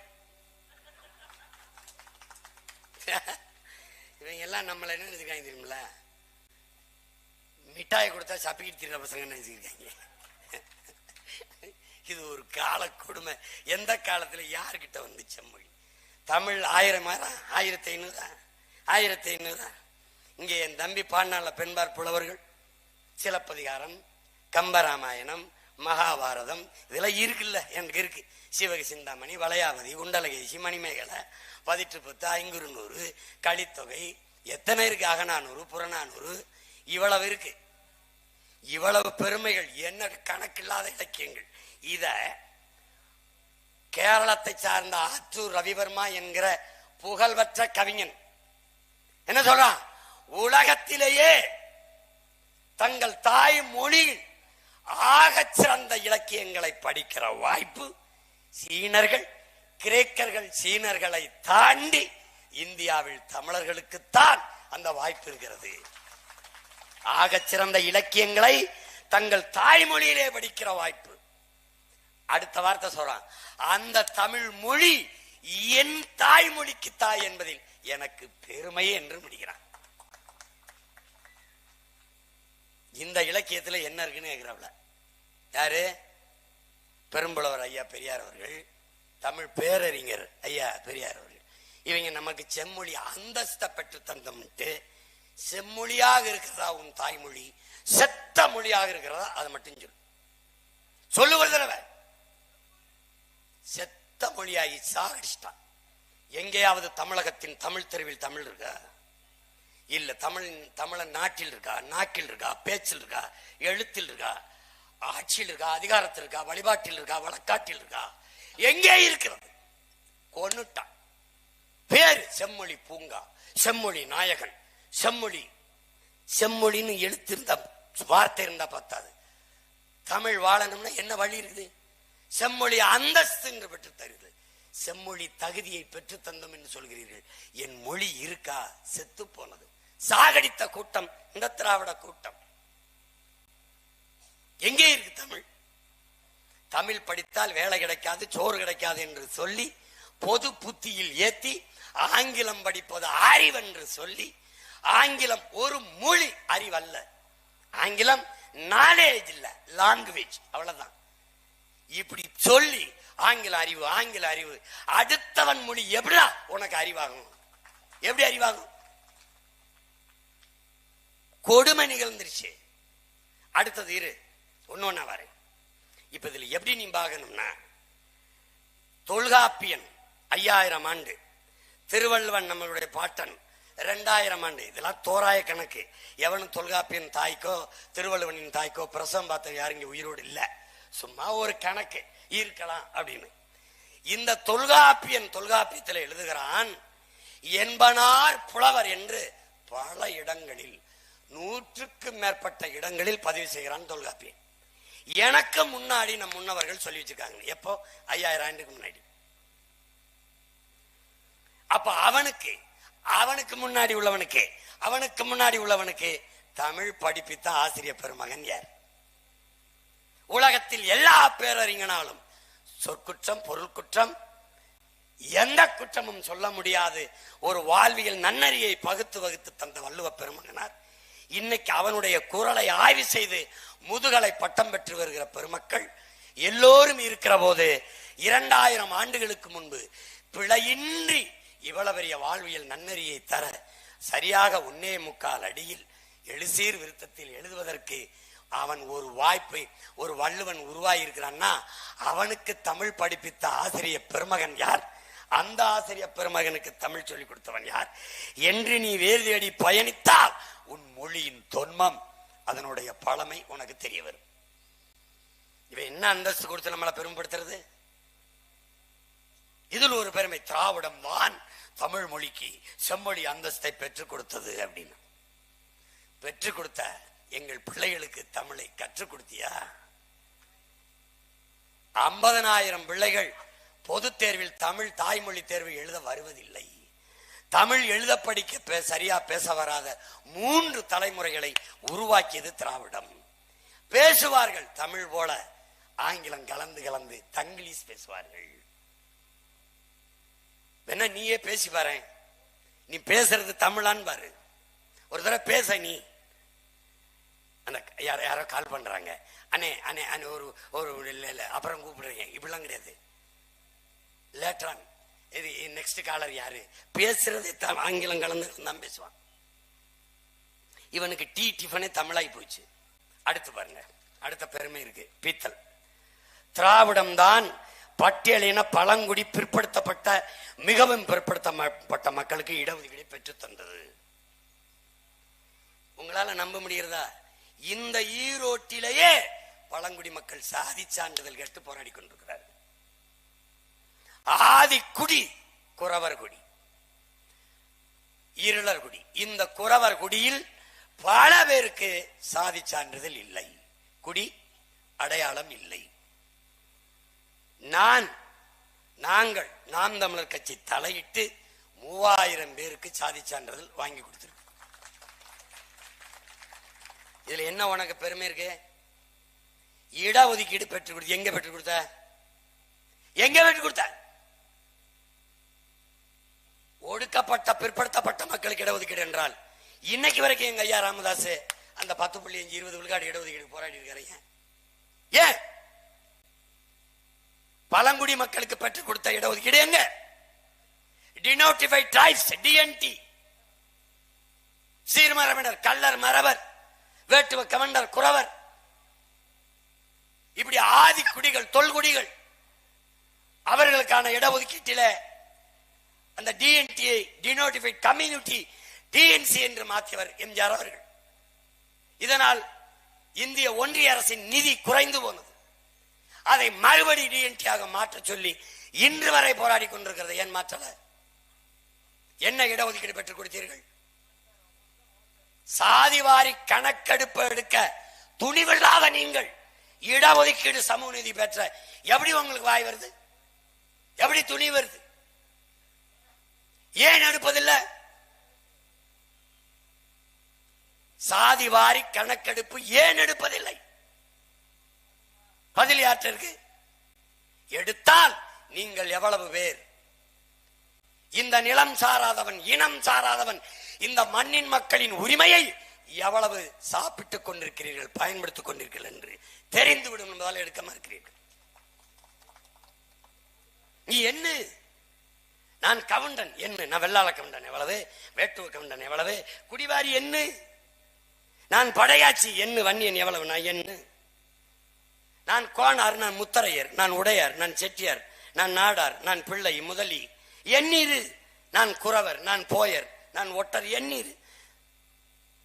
இவங்க எல்லாம் நம்மள என்ன நினைச்சுக்காங்க தெரியுமில்ல? மிட்டாய் கொடுத்தா சப்பிக்கிட்டு திரிற பசங்க நினைச்சுக்கிட்டாங்க. இது ஒரு கால கொடுமை. எந்த காலத்துல யாருக்கிட்ட வந்து செம்மொழி? தமிழ் 1000 1500 இங்கே என் தம்பி பாடினால பெண்பார் புலவர்கள் சிலப்பதிகாரம், கம்பராமாயணம், மகாபாரதம் இதெல்லாம் இருக்குல்ல, எனக்கு இருக்கு. சிவக சிந்தாமணி, வளையாவதி, குண்டலகேசி, மணிமேகலை, 18 ஐங்குறுநூறு, கலித்தொகை எத்தனை இருக்கு, அகநானூறு, புறநானூறு, இவ்வளவு இருக்கு. இவ்வளவு பெருமைகள், என்ன கணக்கில்லாத இலக்கியங்கள். இத கேரளத்தை சார்ந்த ஆத்தூர் ரவிவர்மா என்கிற புகழ்பெற்ற கவிஞன் என்ன சொல்றான்? உலகத்திலேயே தங்கள் தாய் மொழியில் ஆகச் சிறந்த இலக்கியங்களை படிக்கிற வாய்ப்பு சீனர்கள், கிரேக்கர்கள், சீனர்களை தாண்டி இந்தியாவில் தமிழர்களுக்குத்தான் அந்த வாய்ப்பு இருக்கிறது. ஆகச் சிறந்த இலக்கியங்களை தங்கள் தாய்மொழியிலே படிக்கிற வாய்ப்பு. அடுத்த வார்த்தை சொல்றான், அந்த தமிழ் மொழி என் தாய்மொழிக்கு தாய் என்பதில் எனக்கு பெருமை என்று முடிக்கிறான். இந்த இலக்கியத்துல என்ன இருக்குன்னு கேட்கிறாப்ல. யாரு? பெரும்புலவர் ஐயா பெரியார் அவர்கள், தமிழ் பேரறிஞர் ஐயா பெரியார் அவர்கள். இவங்க நமக்கு செம்மொழி அந்தஸ்தை பெற்று தந்தம்ட்டு, செம்மொழியாக இருக்கிறதா உன் தாய்மொழி, செத்த மொழியாக இருக்கிறதா அதை மட்டும் சொல்லு ஒரு தடவை. செத்த மொழியாகி சாகடிச்சிட்டான். எங்கேயாவது தமிழகத்தின் தமிழ் தெருவில் தமிழ் இருக்கா? இல்ல. தமிழன் நாட்டில் இருக்கா, நாக்கில் இருக்கா, பேச்சில் இருக்கா, எழுத்தில் இருக்கா, ஆட்சியில் இருக்கா, அதிகாரத்தில் இருக்கா, வழிபாட்டில் இருக்கா, வழக்காட்டில் இருக்கா? எங்கே இருக்கிறது? கொன்னுட்டான். பேரு செம்மொழி பூங்கா, செம்மொழி நாயகன், செம்மொழி. செம்மொழின்னு எழுத்திருந்த வார்த்தை இருந்தா பத்தாது. தமிழ் வாழணும்னா என்ன வழி இருக்குது? செம்மொழி அந்தஸ்து என்று பெற்று தருது. செம்மொழி தகுதியை பெற்று தந்தோம் என்று சொல்கிறீர்கள். என் மொழி இருக்கா? செத்து போனது. சாகடித்த கூட்டம் இந்த திராவிட கூட்டம். எங்கே இருக்கு தமிழ்? தமிழ் படித்தால் வேலை கிடைக்காது, சோறு கிடைக்காது என்று சொல்லி பொது புத்தியில் ஏத்தி ஆங்கிலம் படிப்பது அறிவென்று சொல்லி, ஆங்கிலம் ஒரு மொழி, அறிவல்ல. ஆங்கிலம் நாலேஜ் இல்ல, லாங்குவேஜ், அவ்வளவுதான். இப்படி சொல்லி ஆங்கில அறிவு, ஆங்கில அறிவு, அடுத்தவன் மொழி எப்படிடா உனக்கு அறிவாகும்? எப்படி அறிவாகும்? கொடுமை நிகழ்ந்துருச்சு. அடுத்தது இரு, ஒன்னொன்னா வரேன். இப்ப இதுல எப்படி நீ பார்க்கணும்னா, தொல்காப்பியன் 5000 ஆண்டு, திருவள்ளுவன் நம்மளுடைய பாட்டன் 2000 ஆண்டு. இதெல்லாம் தோராய கணக்கு. எவனும் தொல்காப்பியன் தாய்க்கோ திருவள்ளுவனின் தாய்க்கோ பிரசவம் பார்த்த யாரும் இங்க உயிரோடு இல்ல. சும்மா ஒரு கணக்கு இருக்கலாம் அப்படின்னு. இந்த தொல்காப்பியத்தில் எழுதுகிறான், என்பனார் புலவர் என்று பல இடங்களில், 100க்கும் மேற்பட்ட இடங்களில் பதிவு செய்கிறான் தொல்காப்பியன். எனக்கு முன்னாடி நம் முன்னவர்கள் சொல்லி வச்சிருக்காங்க. எப்போ? 5000 ஆண்டுக்கு முன்னாடி. அப்ப அவனுக்கு முன்னாடி உள்ளவனுக்கு தமிழ் படிப்பித்த ஆசிரியர் பெருமகன் யார்? உலகத்தில் எல்லா பேரறிஞனாலும் சொற்குற்றம், பொருள் குற்றம், எந்த குற்றமும் சொல்ல முடியாது ஒரு வாழ்வியல் நன்னறியை பகுத்து தந்த வள்ளுவ பெருமகனார் இன்னைக்கு அவனுடைய குரலை ஆய்வு செய்து முதுகலை பட்டம் பெற்று வருகிற பெருமக்கள் எல்லோரும் இருக்கிற போது 2000 ஆண்டுகளுக்கு முன்பு பிழையின்றி இவ்வளவு பெரிய வாழ்வியல் நன்னறியை தர சரியாக 1.25 அடியில் எழுசீர் விருத்தத்தில் எழுதுவதற்கு அவன் ஒரு வாய்ப்பை, ஒரு வள்ளுவன் உருவாயிருக்கிறான்னா அவனுக்கு தமிழ் படிப்பித்த ஆசிரியர் பெருமகன் யார்? அந்த ஆசிரியர் பெருமகனுக்கு தமிழ் சொல்லிக் கொடுத்தவன் யார் என்று நீ வேறு தேடி பயணித்தால் உன் மொழியின் தொன்மம், அதனுடைய பழமை உனக்கு தெரிய வரும். இவன் என்ன அந்தஸ்து கொடுத்து நம்மளை பெருமைப்படுத்துறது? இதில் ஒரு பெருமை, திராவிடம் தான் தமிழ் மொழிக்கு செம்மொழி அந்தஸ்தை பெற்றுக் கொடுத்தது அப்படின்னு. பெற்றுக் கொடுத்த எங்கள் பிள்ளைகளுக்கு தமிழை கற்றுக் கொடுத்தியா? 50,000 பிள்ளைகள் பொது தேர்வில் தமிழ் தாய்மொழி தேர்வு எழுத வருவதில்லை. தமிழ் எழுத படிக்க சரியா பேச வராத 3 தலைமுறைகளை உருவாக்கியது திராவிடம். பேசுவார்கள் தமிழ் போல, ஆங்கிலம் கலந்து தங்கிலீஷ் பேசுவார்கள். என்ன நீயே பேசி பாரு, நீ பேசுறது தமிழான்னு பாரு. ஒரு தடவை பேச நீ. அந்த யாரோ கால் பண்றாங்க, அண்ணே அண்ணே அண்ணே ஒரு இல்ல அப்புறம் கூப்பிடுறீங்க, இப்படிலாம் கிடையாது. லேட்டரான் இது நெக்ஸ்ட் காலர் யாரு? பேசுறது ஆங்கிலம் கலந்து தான் பேசுவான். இவனுக்கு டிஃபனே தமிழாய் போச்சு. அடுத்து பாருங்க, அடுத்த பெருமை இருக்கு, பீத்தல். திராவிடம் தான் பட்டியலின பழங்குடி பிற்படுத்தப்பட்ட மிகவும் பிற்படுத்தப்பட்ட மக்களுக்கு இடஒதுக்கீடு பெற்று தந்தது. உங்களால நம்ப முடிகிறதா? இந்த ஈரோட்டிலேயே பழங்குடி மக்கள் சாதி சான்றிதழ் கேட்டு போராடி கொண்டிருக்கிறார்கள். ஆதிக்குடி குறவர் குடி, இருளர் குடி. இந்த குறவர் குடியில் பல பேருக்கு சாதி சான்றிதழ் இல்லை, குடி அடையாளம் இல்லை. நாங்கள் நாம் தமிழர் கட்சி தலையிட்டு 3000 பேருக்கு சாதி சான்றிதழ் வாங்கி கொடுத்திருக்கோம். இதுல என்ன உனக்கு பெருமை இருக்கு? இடஒதுக்கீடு பெற்றுக் கொடுத்து எங்க பெற்றுக் கொடுத்த? எங்க பெற்றுக் கொடுத்த? ஒடுக்கப்பட்ட பிற்படுத்தப்பட்ட மக்களுக்கு இடஒதுக்கீடு என்றால் இன்னைக்கு வரைக்கும் எங்க ஐயா ராமதாஸ் அந்த 10.5 20 விழுக்காடு இடஒதுக்கீடு போராடி இருக்காரு. ஏன் பழங்குடி மக்களுக்கு பெற்றுக் கொடுத்த இடஒதுக்கீடு எங்க? டினோட்டிஃபைட் ட்ரைப்ஸ், டிஎன்டி, சீர்மரபினர், கள்ளர், மரபர், வேட்டுவ கமண்டர், குறவர், இப்படி ஆதி குடிகள், தொல்குடிகள், அவர்களுக்கான இடஒதுக்கீட்டில அந்த டிஎன்டியை டினோட்டிஃபைட் கம்யூனிட்டி டிஎன்சி என்று மாற்றியவர் எம்ஜிஆர் அவர்கள். இதனால் இந்திய ஒன்றிய அரசின் நிதி குறைந்து போனது. அதை மறுபடி டிஎன்டியாக மாற்ற சொல்லி இன்று வரை போராடி கொண்டிருக்கிறது. ஏன் மாற்றல? என்ன இடஒதுக்கீடு பெற்றுக் கொடுத்தீர்கள்? சாதிவாரி கணக்கெடுப்பு எடுக்க துணிவில்லாத நீங்கள் இடஒதுக்கீடு சமூக நீதி பெற்ற எப்படி உங்களுக்கு வாய் வருது? எப்படி துணி வருது? ஏன் எடுப்பதில்லை? சாதி வாரி கணக்கெடுப்பு ஏன் எடுப்பதில்லை? பதில் யாற்ற இருக்கு? எடுத்தால் நீங்கள் எவ்வளவு பேர்? இந்த நிலம் சாராதவன், இனம் சாராதவன், இந்த மண்ணின் மக்களின் உரிமையை எவ்வளவு சாப்பிட்டுக் கொண்டிருக்கிறீர்கள், பயன்படுத்திக் கொண்டிருக்கிறீர்கள் என்று தெரிந்துவிடும் என்பதால் எடுக்க மறுக்கிறீர்கள். நீ என்ன? நான் கவுண்டன் என்ன? நான் வெள்ளாள கவுண்டன் எவ்வளவு, வேட்டுவ கவுண்டன் எவ்வளவு, குடிவாரி என்ன? நான் படையாச்சி என்ன, வன்னியன் எவ்வளவு, நான் என்ன? நான் கோணார், நான் முத்தரையர், நான் உடையார், நான் செட்டியார், நான் நாடார், நான் பிள்ளை முதலி எண்ணீரு, நான் குறவர், நான் போயர், நான் ஒட்டர் எண்ணீரு.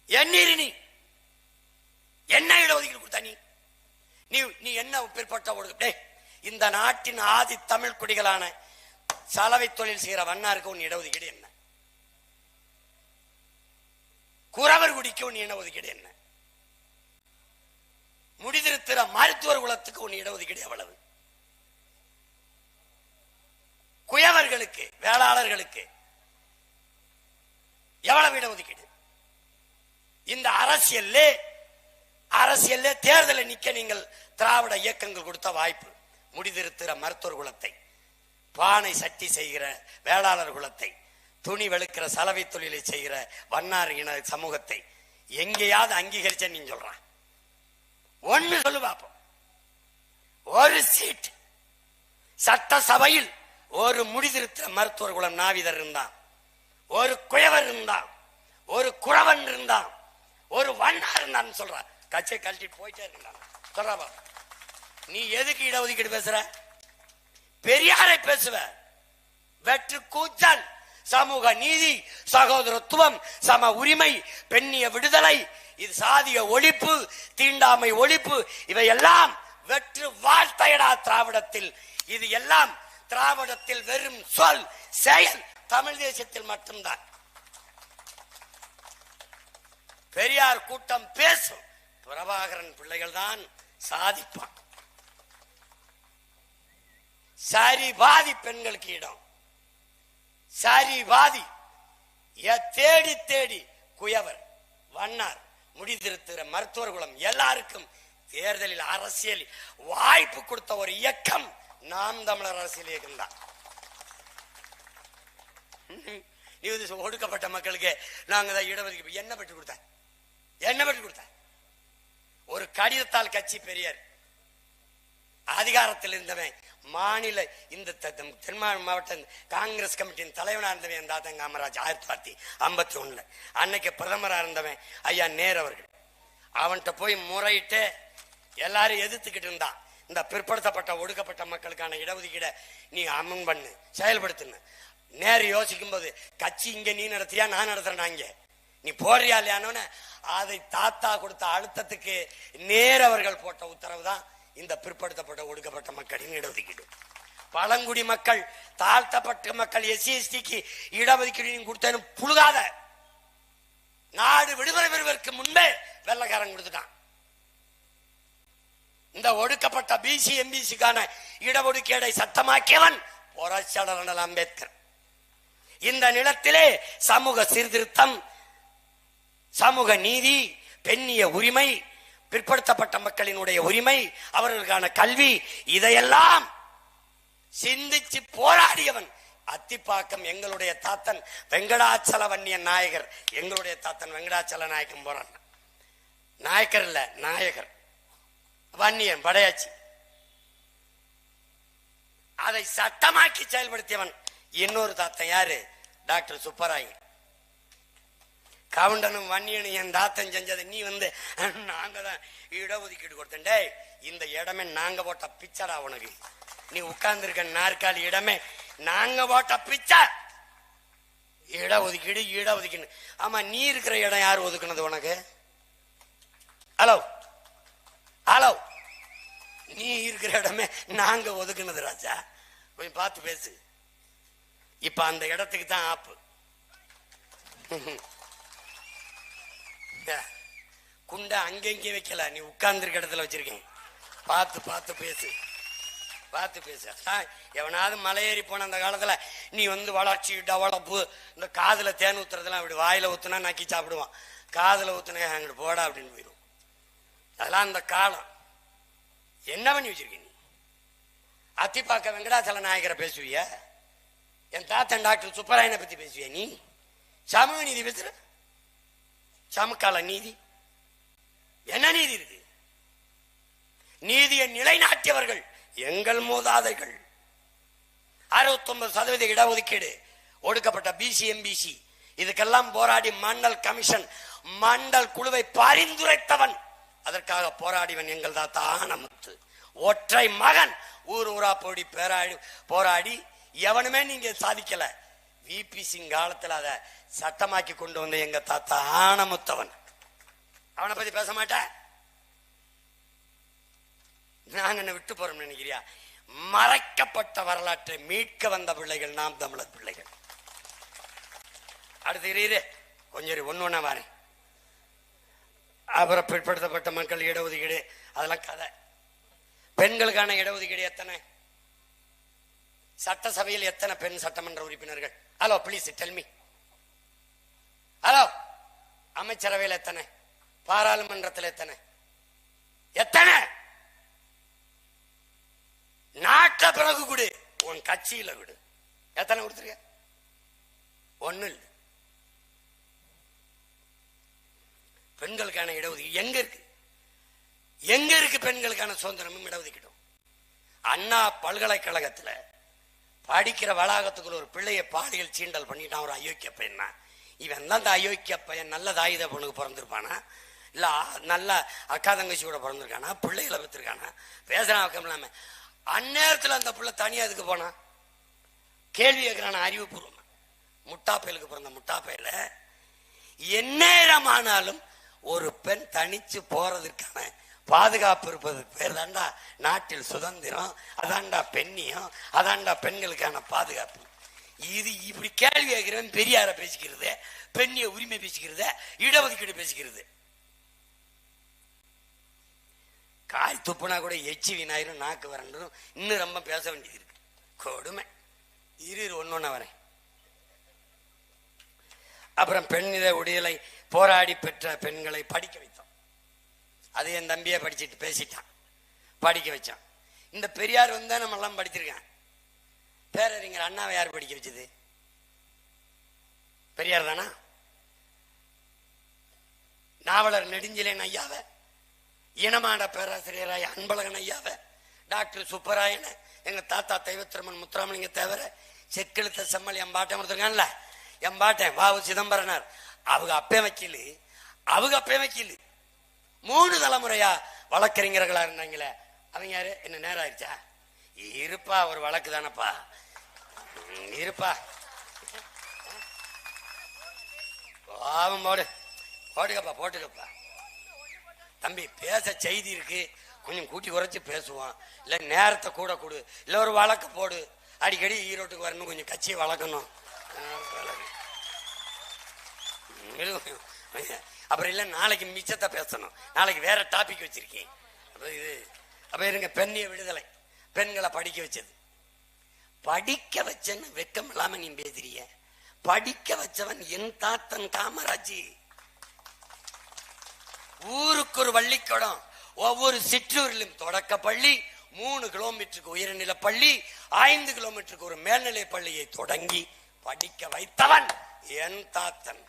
எண்ணீரு நீ என்ன இடஒதுக்கீடு கொடுத்த? நீ என்ன பிற்பட்ட? இந்த நாட்டின் ஆதி தமிழ் குடிகளான சலவை தொழில் செய்கிற வண்ணாருக்கு உன் இடஒதுக்கீடு என்ன? குறவர் குடிக்கு உன் இடஒதுக்கீடு என்ன? முடிதிருத்திர மருத்துவர் குலத்துக்கு உன் இடஒதுக்கீடு எவ்வளவு? குயவர்களுக்கு, வேளாளர்களுக்கு எவ்வளவு இடஒதுக்கீடு? இந்த அரசியல்ல தேர்தலை நிக்க நீங்கள் திராவிட இயக்கங்கள் கொடுத்த வாய்ப்பு. முடிதிருத்திர மருத்துவர் குலத்தை, பானை சட்டி செய்கிற வேளாளர் குலத்தை, துணி வெளுக்கிற சலவை தொழிலை செய்கிற வண்ணார் இன சமூகத்தை எங்கேயாவது அங்கீகரிச்ச நீ சொல்றான்? ஒன்னு சொல்லு பாப்போம். ஒரு சீட் சட்டசபையில் ஒரு முடிதிருத்திர மருத்துவர் குலம் நாவிதர் இருந்தான், ஒரு குயவர் இருந்தான், ஒரு குறவன் இருந்தான், ஒரு வண்ணார் இருந்தான்னு சொல்ற. கட்சியை கழட்டி போயிட்டே இருந்தான் சொல்றா. நீ எதுக்கு இடஒதுக்கீடு பேசுற? பெரியாரை பேசுவ. வெற்று கூச்சல், சமூக நீதி, சகோதரத்துவம், சம உரிமை, பெண்ணிய விடுதலை, இது சாதிய ஒழிப்பு, தீண்டாமை ஒழிப்பு, இவையெல்லாம் வெற்று வார்த்தையடா திராவிடத்தில். இது எல்லாம் திராவிடத்தில் வெறும் சொல், செயல். தமிழ் தேசத்தில் மட்டும்தான். பெரியார் கூட்டம் பேசும், பிரபாகரன் பிள்ளைகள் தான் சாதிப்பான். சரிபாதி பெண்களுக்கு இடம், சரிபாதி. தேடி தேடி குயவர், வண்ணார், முடிதிருத்திர மருத்துவர் குலம் எல்லாருக்கும் தேர்தலில் அரசியல் வாய்ப்பு கொடுத்த ஒரு இயக்கம் நாம் தமிழர் அரசியல் இயக்கம் தான். ஒடுக்கப்பட்ட மக்களுக்கு நாங்க தான் இடஒதுக்கீடு என்ன பெற்று கொடுத்த? என்ன பெற்று கொடுத்த? ஒரு கடிதத்தால் கட்சி பெரியார் அதிகாரத்தில் இருந்தவன், மாநில இந்த தென் மாவட்ட காங்கிரஸ் கமிட்டியின் தலைவனா இருந்தவன் தாத்தா காமராஜ் 1951 அன்னைக்கு பிரதமரா இருந்தவன் ஐயா நேரு அவர்கள். அவன்கிட்ட போய் முறையிட்டு எல்லாரும் எதிர்த்துக்கிட்டு இருந்தான். இந்த பிற்படுத்தப்பட்ட ஒடுக்கப்பட்ட மக்களுக்கான இடஒதுக்கீடை நீ அமன் பண்ணு, செயல்படுத்துன்னு. நேரு யோசிக்கும் போது, கட்சி இங்க நீ நடத்தியா நான் நடத்துறேன், இங்க நீ போறியா இல்லையானோன்னு அதை தாத்தா கொடுத்த அழுத்தத்துக்கு நேரு அவர்கள் போட்ட உத்தரவு தான் இந்த பிற்படுத்தப்பட்ட ஒடுக்கப்பட்ட மக்களின் இடஒதுக்கீடு. பழங்குடி மக்கள், தாழ்த்தப்பட்ட மக்கள், எஸ்சி எஸ்டிக்கு இடஒதுக்கீடு கொடுத்தேன்னு புழுகாத. நாடு விடுதலை பெறுவதற்கு முன்பே வெள்ளக்காரன் கொடுத்துட்டான். இந்த ஒடுக்கப்பட்ட பிசி எம்பிசிக்கான இடஒதுக்கீடை சட்டமாக்கியவன் புரட்சியாளர் அண்ணல் அம்பேத்கர். இந்த நிலத்திலே சமூக சீர்திருத்தம், சமூக நீதி, பெண்ணிய உரிமை, பிற்படுத்தப்பட்ட மக்களினுடைய உரிமை, அவர்களுக்கான கல்வி, இதையெல்லாம் சிந்திச்சு போராடியவன் அத்திப்பாக்கம் எங்களுடைய தாத்தன் வெங்கடாச்சல வன்னியன் நாயகர். எங்களுடைய தாத்தன் வெங்கடாச்சல நாயக்கம் போறான். நாயக்கர் இல்ல, நாயகர் வன்னியன் படையாச்சி. அதை சட்டமாக்கி செயல்படுத்தியவன் இன்னொரு தாத்தன் யாரு? டாக்டர் சுப்பராயன். கவுண்டனும் வன்னியனும் என் தாத்தன் செஞ்சது நீ நாங்க தான் இடஒதுக்கீடு கொடுத்தேன். இந்த இடமே நாங்க போட்ட பிச்சடா உனக்கு. நீ உட்கார்ந்து இருக்க நாற்காலி இடமே நாங்க போட்ட பிச்சை. இடஒதுக்கீடு இடஒதுக்கீடு. ஆமா, நீ இருக்கிற இடம் யாரு ஒதுக்குனது உனக்கு? ஹலோ ஹலோ, நீ இருக்கிற இடமே நாங்க ஒதுக்குனது ராஜா. கொஞ்சம் பார்த்து பேசு. இப்ப அந்த இடத்துக்கு தான் ஆப்பு. குண்டை அங்கெங்கே வைக்கல, நீ உட்கார்ந்து இருக்க இடத்துல வச்சிருக்கேன். பார்த்து பார்த்து பேசு. பார்த்து பேச. எவனாவது மலையேறி போன அந்த காலத்துல நீ வளர்ச்சி டெவலப்பு இந்த காதுல தேன் ஊத்துறதுலாம் அப்படி வாயில ஊத்துனா நக்கி சாப்பிடுவான், காதுல ஊத்துனா அங்கிட்டு போடா அப்படின்னு போயிடும். அதெல்லாம் அந்த காலம். என்ன பண்ணி வச்சிருக்க நீ? அத்திப்பாக்க வெங்கடாச்சல நாயகரை பேசுவிய? என் தாத்தன் டாக்டர் சுப்பராயனை பத்தி பேசுவிய நீ? சமூக நீதி பேசுற? சமகால நீதி என்ன நீதி இருக்கு? நீதியை நிலைநாட்டியவர்கள் எங்கள் மூதாதைகள். 69% இடஒதுக்கீடு, ஒடுக்கப்பட்ட பிசி எம்பிசி, இதுக்கெல்லாம் போராடி மண்டல் கமிஷன் மண்டல் குழுவை பரிந்துரைத்தவன், அதற்காக போராடிவன் எங்கள் தாத்தா ஆனமுத்து. ஒற்றை மகன் ஊர் ஊரா போராடி எவனுமே நீங்க சாதிக்கல. விபி சிங் காலத்தில் அதை சட்டமாக்கி கொண்டு வந்த எங்க தாத்தா ஆனமுத்தவன். அவனை பத்தி பேச மாட்டேன். நான் என்ன விட்டு போறோம் நினைக்கிறியா? மறைக்கப்பட்ட வரலாற்றை மீட்க வந்த பிள்ளைகள் நாம் தமிழர் பிள்ளைகள். அடுத்து கொஞ்சம் ஒன்னு வரேன். அப்புறம் பிற்படுத்தப்பட்ட மக்கள் இடஒதுக்கீடு, அதெல்லாம் கதை. பெண்களுக்கான இடஒதுக்கீடு எத்தனை? சட்டசபையில் எத்தனை பெண் சட்டமன்ற உறுப்பினர்கள்? Hello please tell me. Hello, அமைச்சரவையில் எத்தனை? பாராளுமன்றத்தில் எத்தனை? எத்தனை? நாட்ட பிறகு கொடு, உன் கட்சியில கொடு. எத்தனை கொடுத்துருக்க? ஒண்ணு இல்லை. பெண்களுக்கான இடஒதுக்கீடு எங்க இருக்கு? எங்க இருக்கு பெண்களுக்கான சுதந்திரமும் இடஒதுக்கீடும்? அண்ணா பல்கலைக்கழகத்துல படிக்கிற வளாகத்துக்குள்ள ஒரு பிள்ளைய பாலியல் சீண்டல் பண்ணிட்டான் ஒரு அயோக்கிய பையன். இவன் தான் அந்த அயோக்கிய பையன் நல்ல தாயுத பொண்ணுக்கு பிறந்திருப்பானா, இல்ல நல்ல அக்கா தங்கச்சியோட பிறந்திருக்கானா, பிள்ளைகளை பெற்றிருக்கானா? பேசுறான் பக்கம் இல்லாம. அந்நேரத்தில் அந்த பிள்ளை தனியா அதுக்கு போனா கேள்வி கேட்கிறான அறிவுபூர்வமா. முட்டாப்பயலுக்கு பிறந்த முட்டாப்பயல எந்நேரமானாலும் ஒரு பெண் தனிச்சு போறதுக்கான பாதுகாப்பு இருப்பது பேர் தாண்டா நாட்டில் சுதந்திரம், அதாண்டா பெண்ணியம், அதாண்டா பெண்களுக்கான பாதுகாப்பு. இது இப்படி கேள்வி கேட்கிறவன் பெரியார பேசிக்கிறது, பெண்ணிய உரிமை பேசிக்கிறது, இடஒதுக்கீடு பேசிக்கிறது. காய் துப்புனா கூட எச்சி வினாயிரும், நாக்கு வரண்டும், இன்னும் ரொம்ப பேச வேண்டியது இருக்கு. கொடுமை. ஒன்னொன்னு வரேன். அப்புறம் பெண்ணித உடையலை போராடி பெற்ற பெண்களை படிக்க வைத்தோம். அது என் தம்பியை படிச்சுட்டு பேசிட்டான், படிக்க வச்சான். இந்த பெரியார் வந்தா நம்ம எல்லாம் படிச்சிருக்கேன். பேரறிஞர் அண்ணாவை யார் படிக்க வச்சது? பெரியார் தானா? நாவலர் நெடுஞ்செழியன் ஐயாவை, இனமாட பேராசிரியராய அன்பழகன் ஐயாவை, டாக்டர் சுப்பராயனை, எங்க தாத்தா தெய்வத்திரமன் முத்துராமலிங்க தேவர, செக்கெழுத்த செம்மல் எம்பாட்டன் கொடுத்துருக்கான்ல, எம்பாட்டன் வாவு சிதம்பரனார், அவங்க அப்பே வக்கீல், அவங்க அப்பே வக்கீல், 3 தலைமுறையா வழக்கறிஞர்களா இருந்தாங்களே, அவங்க யாரு? என்ன நேரம் ஆயிடுச்சா? இருப்பா, ஒரு வழக்கு தானப்பா, இருப்பா. பாவம் போடு, போட்டுக்கப்பா போட்டுக்கப்பா. தம்பி பேச செய்தி இருக்கு, கொஞ்சம் கூட்டி குறைச்சு பேசுவான். இல்ல நேரத்தை கூட கொடு, இல்ல ஒரு வழக்கு போடு. அடிக்கடி ஈரோட்டுக்கு வரணும், கொஞ்சம் கட்சியை வளர்க்கணும். அப்புறம் இல்ல நாளைக்கு மிச்சத்தை பேசணும், நாளைக்கு வேற டாபிக் வச்சிருக்கேன். அப்ப இருங்க. பெண்ணிய விடுதலை, பெண்களை படிக்க வச்சது. படிக்க வச்சன்னு வெக்கம் இல்லாம நீ பேசுறிய. படிக்க வச்சவன் என் தாத்தன் காமராஜ். ஊருக்கு ஒரு பள்ளிக்கூடம், ஒவ்வொரு சிற்றூரிலும் தொடக்க பள்ளி, 3 கிலோமீட்டருக்கு உயர்நிலை பள்ளி, 5 கிலோமீட்டருக்கு ஒரு மேல்நிலை பள்ளியை தொடங்கி படிக்க வைத்தவன் என் தாத்தன்.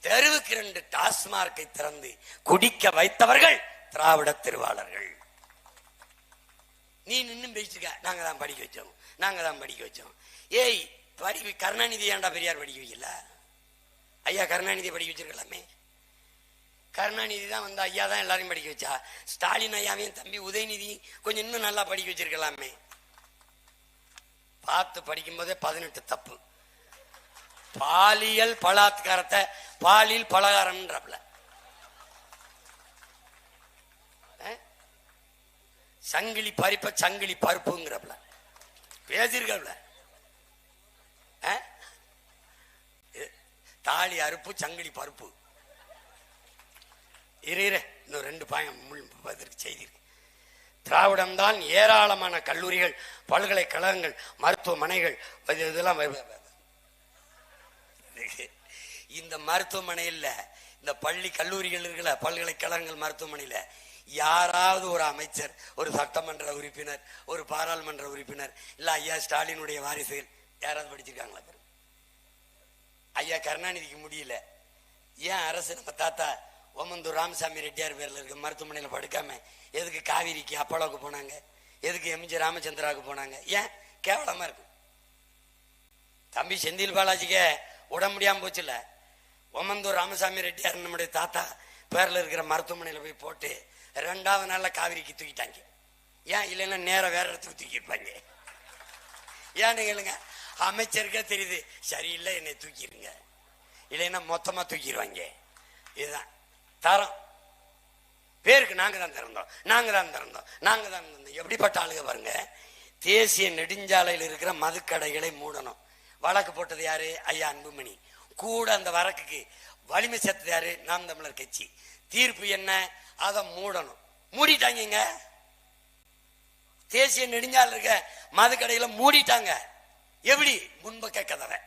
தெருவுக்கு 2 டாஸ்மார்க்கை திறந்து குடிக்க வைத்தவர்கள் திராவிட திருவாளர்கள். நீ நின்னு பேசிக்க, நாங்க தான் படிக்க வச்சோம், நாங்க தான் படிக்க வச்சோம். ஏய் படிக்க, கருணாநிதி ஏன்டா பெரியார் படிக்க வைக்கல? ஐயா கருணாநிதியை படிக்க வச்சிருக்கலாமே. கருணாநிதி தான் வந்து ஐயா தான் எல்லாரையும் படிக்க வச்சா. ஸ்டாலின் ஐயாவையும் தம்பி உதயநிதி கொஞ்சம் இன்னும் நல்லா படிக்க வச்சிருக்கலாமே. பார்த்து படிக்கும் போதே 18 தப்பு. பாலியல் பலாத்காரத்தை பாலியல் பலகாரம்ன்றப்பல, சங்கிலி பறிப்ப சங்கிலி பருப்புங்கிறப்பல பேசிருக்கல. தாலி அறுப்பு சங்கிலி பருப்பு. இன்னும் 2 பாயம் செய்தி இருக்கு. திராவிடம் தான் ஏராளமான கல்லூரிகள், பல்கலைக்கழகங்கள், மருத்துவமனைகள் இதெல்லாம். இந்த மருத்துவமனையில், இந்த பள்ளி கல்லூரிகள் இருக்கல, பல்கலைக்கழகங்கள், மருத்துவமனையில் யாராவது ஒரு அமைச்சர், ஒரு சட்டமன்ற உறுப்பினர், ஒரு பாராளுமன்ற உறுப்பினர், இல்ல ஐயா ஸ்டாலினுடைய வாரிசுகள் யாராவது படிச்சிருக்காங்களா? ஐயா கருணாநிதிக்கு முடியல, ஏன் அரசு நம்ம தாத்தா ஓமந்தூர் ராமசாமி ரெட்டியார் பேர்ல இருக்க மருத்துவமனையில் படுக்காம எதுக்கு காவிரிக்கு அப்பளவுக்கு போனாங்க? எதுக்கு எம்ஜி ராமச்சந்திராவுக்கு போனாங்க? ஏன்? கேவலமா இருக்கும். தம்பி செந்தில் பாலாஜிக்கு உட முடியாம போச்சுல, ஓமந்தூர் ராமசாமி ரெட்டியார் நம்முடைய தாத்தா பேர்ல இருக்கிற மருத்துவமனையில போய் போட்டு 2வது நாள்ல காவிரிக்கு தூக்கிட்டாங்க. ஏன்? இல்லைன்னா நேர வேற இடத்துக்கு தூக்கியிருப்பாங்க. ஏன்னு கேளுங்க, அமைச்சருக்கே தெரியுது சரியில்லை, என்னை தூக்கிடுங்க, இல்லைன்னா மொத்தமா தூக்கிடுவாங்க. இதுதான் தரம். பேருக்கு நாங்க தான் திறந்தோம், நாங்க தான் திறந்தோம், நாங்க தான் திறந்தோம். எப்படிப்பட்ட ஆளுங்க பாருங்க. தேசிய நெடுஞ்சாலையில் இருக்கிற மதுக்கடைகளை மூடணும். வழக்கு போட்டது யாரு? ஐயா அன்புமணி. கூட அந்த வழக்குக்கு வலிமை சேர்த்தது யாரு? நாம் தமிழர் கட்சி. தீர்ப்பு என்ன? அதை மூடணும். மூடிட்டாங்க. தேசிய நெடுஞ்சாலை இருக்க மதுக்கடைகளை மூடிட்டாங்க. எப்படி? முன்பக்க கதவை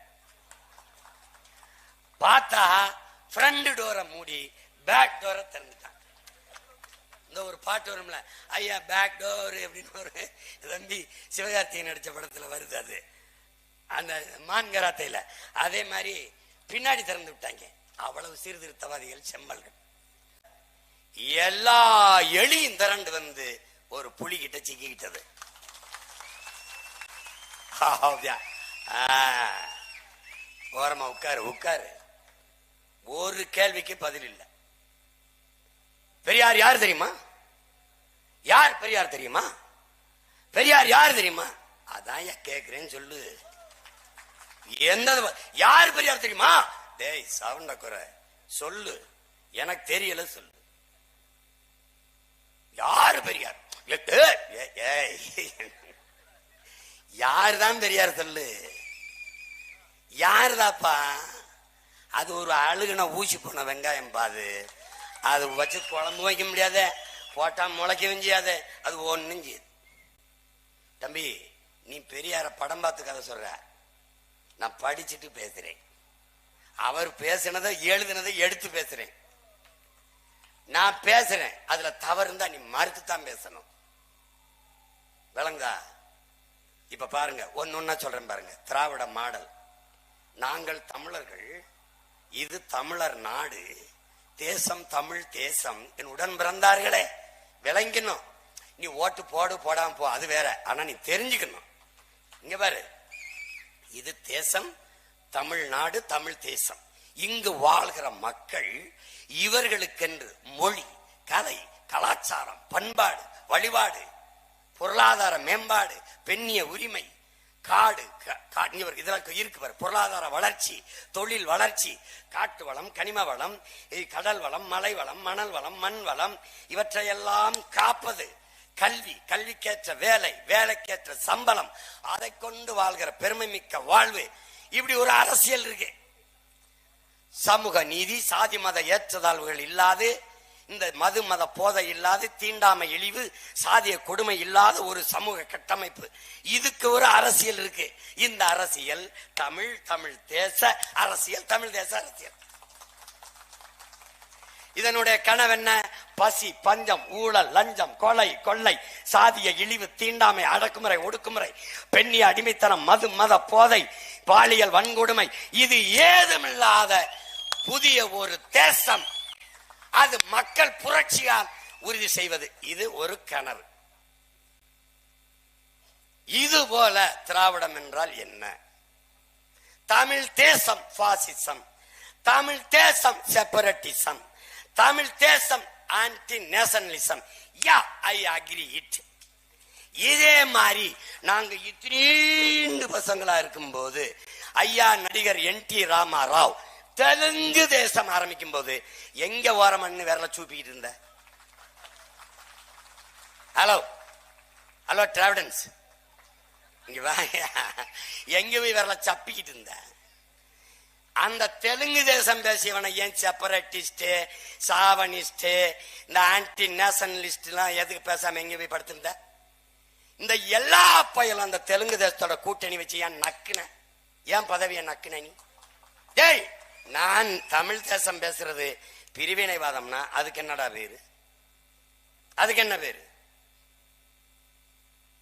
பார்த்தா ஃப்ரண்ட் டோரை மூடி பேக் டோரை திறந்துட்டாங்க. இந்த ஒரு பாட்டு வரும்ல, ஐயா பேக் டோர் அப்படின்னு ஒரு தம்பி சிவகார்த்திகேயன் நடிச்ச படத்துல வருது, அது அந்த மான்கராத்தையில. அதே மாதிரி பின்னாடி திறந்து விட்டாங்க. அவ்வளவு சீர்திருத்தவாதிகள், செம்மல்கள். எல்லா எலியும் திரண்டு வந்து ஒரு புலி கிட்ட சிக்கிக்கிட்டது. ஓரமா உட்காரு உட்காரு. ஒரு கேள்விக்கு பதில் இல்லை. பெரியார் யார் தெரியுமா? யார் பெரியார் தெரியுமா? பெரியார் யார் தெரியுமா? அதான் கேக்குறேன்னு சொல்லு. எந்த யார் பெரியார் தெரியுமா? டேய் சவுண்ட குறை சொல்லு, எனக்கு தெரியல சொல்லு. யாரு பெரியார்? யாருதான் பெரியார் சொல்லு. யாருதாப்பா? அது ஒரு அழுகுன ஊசி போன வெங்காயம் பாது. அது வச்சு குழம்பு வைக்க முடியாத, போட்டா முளைக்கவும் செய்யாத, அது ஒன்னும் செய்யுது. தம்பி, நீ பெரியார படம் பார்த்து கதை சொல்ற, நான் படிச்சுட்டு பேசுறேன். அவர் பேசினதை எழுதினதை எடுத்து பேசுறேன். நான் பேசுறேன், அதுல தவறு இருந்தா நீ மறுத்துத்தான் பேசணும். விளங்குதா? இப்ப பாருங்க, ஒன்னொன்னா சொல்றேன் பாருங்க. திராவிட மாடல். நாங்கள் தமிழர்கள், இது தமிழர் நாடு, தேசம் தமிழ் தேசம், என் உடன் பிறந்தார்களே விளங்கணும். நீ ஓட்டு போடு போடாம போ, அது வேற. ஆனா நீ தெரிஞ்சுக்கணும். இங்க பாரு, இது தேசம் தமிழ்நாடு, தமிழ் தேசம். இங்கு வாழ்கிற மக்கள் இவர்களுக்கென்று மொழி, கலை, கலாச்சாரம், பண்பாடு, வழிபாடு, பொருளாதார மேம்பாடு, பெண்ணிய உரிமை, காடு இதெல்லாம் இருக்கு பாரு. பொருளாதார வளர்ச்சி, தொழில் வளர்ச்சி, காட்டு வளம், கனிம வளம், கடல் வளம், மலை வளம், மணல் வளம், மண் வளம், இவற்றையெல்லாம் காப்பது. கல்வி, கல்விக்கேற்ற வேலை, வேலைக்கேற்ற சம்பளம், அதை கொண்டு வாழ்கிற பெருமை மிக்க வாழ்வு. இப்படி ஒரு அரசியல் இருக்கு. சமூக நீதி, சாதி மத ஏற்றத்தாழ்வுகள் இல்லாது, இந்த மது மத போதை இல்லாது, தீண்டாமை இழிவு, சாதிய கொடுமை இல்லாத ஒரு சமூக கட்டமைப்பு. இதுக்கு ஒரு அரசியல் இருக்கு. இந்த அரசியல் தமிழ், தமிழ் தேச அரசியல், தமிழ் தேச அரசியல். இதனுடைய கனவு என்ன? பசி, பஞ்சம், ஊழல், லஞ்சம், கொலை, கொள்ளை, சாதிய இழிவு, தீண்டாமை, அடக்குமுறை, ஒடுக்குமுறை, பெண்ணிய அடிமைத்தனம், மது மத போதை, பாலியல் வன்கொடுமை, இது ஏதுமில்லாத புதிய ஒரு தேசம். அது மக்கள் புரட்சியால் உறுதி செய்வது. இது ஒரு கனவு. இது போல திராவிடம் என்றால் என்ன? தமிழ் தேசம் பாசிசம், தமிழ் தேசம் செப்பரேட்டிசம், தமிழ் தேசம் anti nationalism. Yeah, I agree it. இதே மாதிரி நாங்க இத்தனை பசங்களா இருக்கும் போது, ஐயா நடிகர் NT ராமாராவ் தெலுங்கு தேசம் ஆரம்பிக்கும் போது எங்க ஓரமண்ணு விரல சூப்பிக்கிட்டு இருந்த? ஹலோ ஹலோ டிராவிடன்ஸ், இங்க எங்க போய் விரல சப்பிக்கிட்டு இருந்த? அந்த தெலுங்கு தேசம் பேசியவனை ஏன் செப்பரேட்டிஸ்ட், சாவனிஸ்ட், இந்த ஆன்டி நேஷனலிஸ்ட் எல்லாம் எதுக்கு பேசாம எங்க போய் படுத்திருந்த? இந்த எல்லா பயலும் அந்த தெலுங்கு தேசத்தோட கூட்டணி வச்சு ஏன் நக்குன? ஏன் பதவியை நக்குன நீ? டேய், நான் தமிழ் தேசம் பேசுறது பிரிவினைவாதம்னா அதுக்கு என்னடா பேரு? அதுக்கு என்ன பேரு?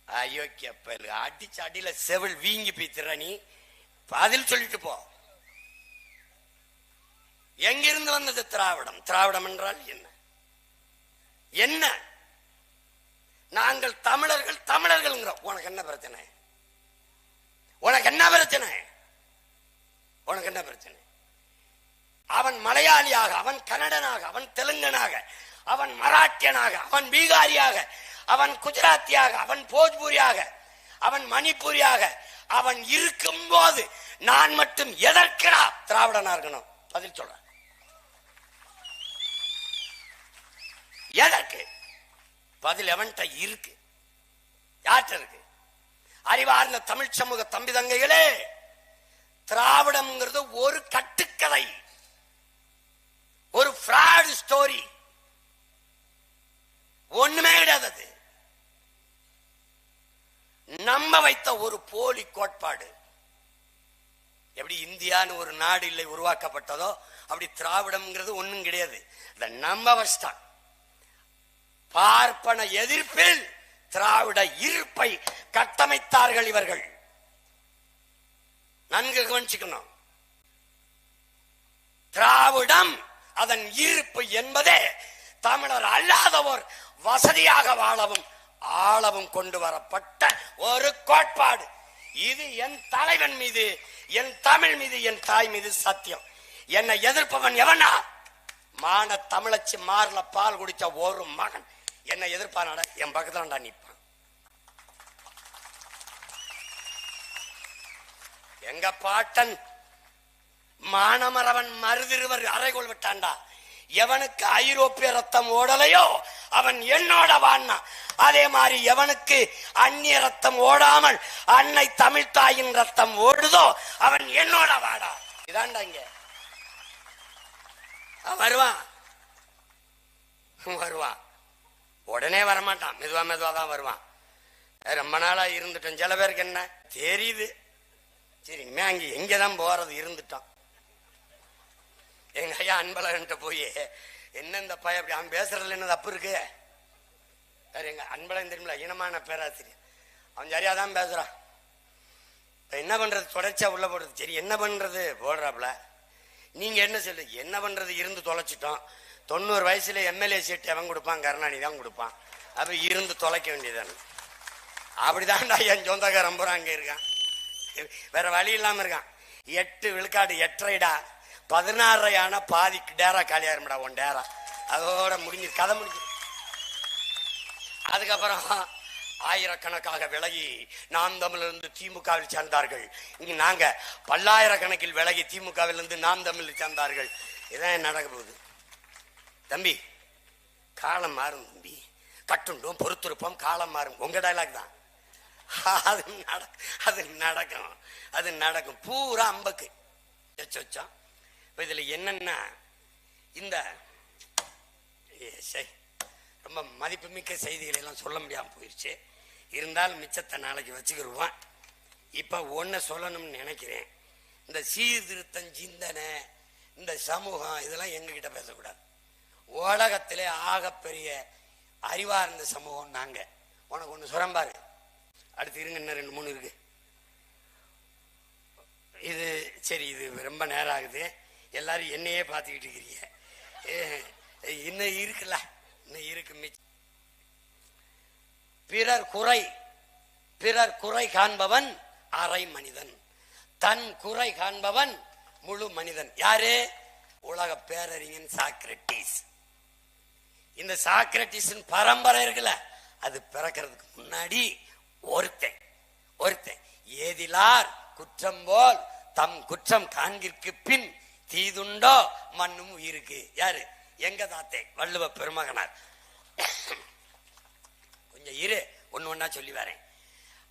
அயோக்கிய பயலு, அடிச்சு அடியில செவில் வீங்கி பீத்துற நீ. பதில் சொல்லிட்டு போ. எங்கிருந்து வந்தது திராவிடம்? திராவிடம் என்றால் என்ன? என்ன? நாங்கள் தமிழர்கள் தமிழர்கள். உனக்கு என்ன பிரச்சனை? உனக்கு என்ன பிரச்சனை? உனக்கு என்ன பிரச்சனை? அவன் மலையாளியாக, அவன் கன்னடனாக, அவன் தெலுங்கனாக, அவன் மராட்டியனாக, அவன் பீகாரியாக, அவன் குஜராத்தியாக, அவன் போஜ்பூரியாக, அவன் மணிப்பூரியாக அவன் இருக்கும் போது நான் மட்டும் எதற்கடா திராவிடனா இருக்கணும்? பதில் சொல்ற. எதற்கு? பதில் எவன்கிட்ட இருக்கு? யார்கிட்ட இருக்கு? அறிவார்ந்த தமிழ் சமூக தம்பி தங்கைகளே, திராவிடம்ங்கிறது ஒரு கட்டுக்கதை, ஒரு ஃப்ராட் ஸ்டோரி. ஒண்ணுமே கிடையாது. நம்ப வைத்த ஒரு போலி கோட்பாடு. எப்படி இந்தியான்னு ஒரு நாடு இல்லை உருவாக்கப்பட்டதோ அப்படி திராவிடம்ங்கிறது ஒண்ணும் கிடையாது. இத நம்ப வச்சிட்டான். பார்ப்பன எதிர்ப்பில் திராவிட இருப்பை கட்டமைத்தார்கள் இவர்கள். நன்கு கவனிச்சுக்கணும். திராவிடம் அதன் இருப்பு என்பதே தமிழர் அல்லாதவோர் வசதியாக வாழவும் ஆளவும் கொண்டு வரப்பட்ட ஒரு கோட்பாடு. இது என் தலைவன் மீது, என் தமிழ் மீது, என் தாய் மீது சத்தியம். என்னை எதிர்ப்பவன் எவனா? மான தமிழச்சி மார்ல பால் குடிச்ச ஒரு மகன் என்னை எதிர்ப்பான என் பக்கத்துல நிற்பான். எங்க பாட்டன் மானமரவன் மருதிருவர் அறைகோள் விட்டான்டா. எவனுக்கு ஐரோப்பிய ரத்தம் ஓடலையோ அவன் என்னோட வான்னா, அதே மாதிரி எவனுக்கு அந்நிய ரத்தம் ஓடாமல் அன்னை தமிழ் தாயின் ரத்தம் ஓடுதோ அவன் என்னோட வாடா. இதான்டா இங்க வருவான். வருவான், உடனே வரமாட்டான், மெதுவா மெதுவா தான் வருவான். ரொம்ப நாளா இருந்துட்டோம். சில பேருக்கு என்ன தெரியுது, சரி அங்க எங்கதான் போறது இருந்துட்டோம். எங்க ஐயா அன்பழகன்ட்ட போய் என்ன இந்த பையன் அப்படி அவன் பேசுறதுல என்ன தப்பு இருக்கு? எங்க அன்பழகன் தெரியுமில்ல, இனமான பேராசிரியர், அவன் சரியாதான் பேசுறான். என்ன பண்றது, தொடர்ச்சியா உள்ள போடுறது. சரி என்ன பண்றது போடுறாப்புல. நீங்க என்ன சொல்லு, என்ன பண்றது, இருந்து தொலைச்சிட்டோம். 90 வயசுல எம்எல்ஏ சீட்டு எவன் கொடுப்பான்? கருணாநிதி தான் கொடுப்பான். அப்ப இருந்து தொலைக்க வேண்டியதானே. அப்படிதான்டா என் சொந்தக்காரன் பூரா அங்க இருக்கான், வேற வழி இல்லாம இருக்கான். 8 விழுக்காடு 8.5டா 16 பாதி டேரா காலியாரும்டா. உன் டேரா அதோட முடிஞ்சு கதை முடிஞ்சு. அதுக்கப்புறம் ஆயிரக்கணக்காக விலகி நாம் தமிழிலிருந்து திமுகவில் சேர்ந்தார்கள். இங்க நாங்க பல்லாயிரக்கணக்கில் விலகி திமுகவிலிருந்து நாம் தமிழில் சேர்ந்தார்கள். இதான் நடக்க போகுது தம்பி. காலம் மாறும் தம்பி, கட்டுண்டோம் பொறுத்திருப்போம், காலம் மாறும். உங்க டைலாக் தான். அது நடக்கும், அது நடக்கும். பூரா அம்பக்கு வச்சோம். இதுல என்னன்னா, இந்த ரொம்ப மதிப்புமிக்க செய்திகளை எல்லாம் சொல்ல முடியாம போயிடுச்சு. இருந்தாலும் மிச்சத்தை நாளைக்கு வச்சுக்கிடுவோம். இப்ப ஒன்ன சொல்லணும்னு நினைக்கிறேன். இந்த சீர்திருத்தம், சிந்தனை, இந்த சமூகம் இதெல்லாம் எங்ககிட்ட பேசக்கூடாது. உலகத்திலே ஆகப்பெரிய அறிவார்ந்த சமூகம் நாங்க. உனக்கு ஒண்ணு சொல்றேன் பாரு, அடுத்து இருங்க, இன்னும் 2 3 இருக்கு. இது சரி, இது ரொம்ப நேரம் ஆகுது. எல்லாரும் என்னையே பார்த்துக்கிட்டு இருக்கிறீங்க. இன்னும் இருக்குல்ல, இன்னும் இருக்கு. பிறர் குறை காண்பவன் அரை மனிதன், தன் குறை காண்பவன் முழு மனிதன். யாரு? உலக பேரறிஞன் சாக்ரட்டிஸ். இந்த சாக்ரட்டிஸ் பரம்பரை இருக்குல்ல, அது பிறக்கிறதுக்கு முன்னாடி ஒருத்தன் ஏதிலார் குற்றம் போல் தம் குற்றம் காண்கிற்கு பின் தீதுண்டோ மண்ணும் உயிருக்கு. யாரு? எங்க தாத்தே வள்ளுவ பெருமகனார். கொஞ்சம் இரு, ஒன்னு ஒன்னா சொல்லி வரேன்.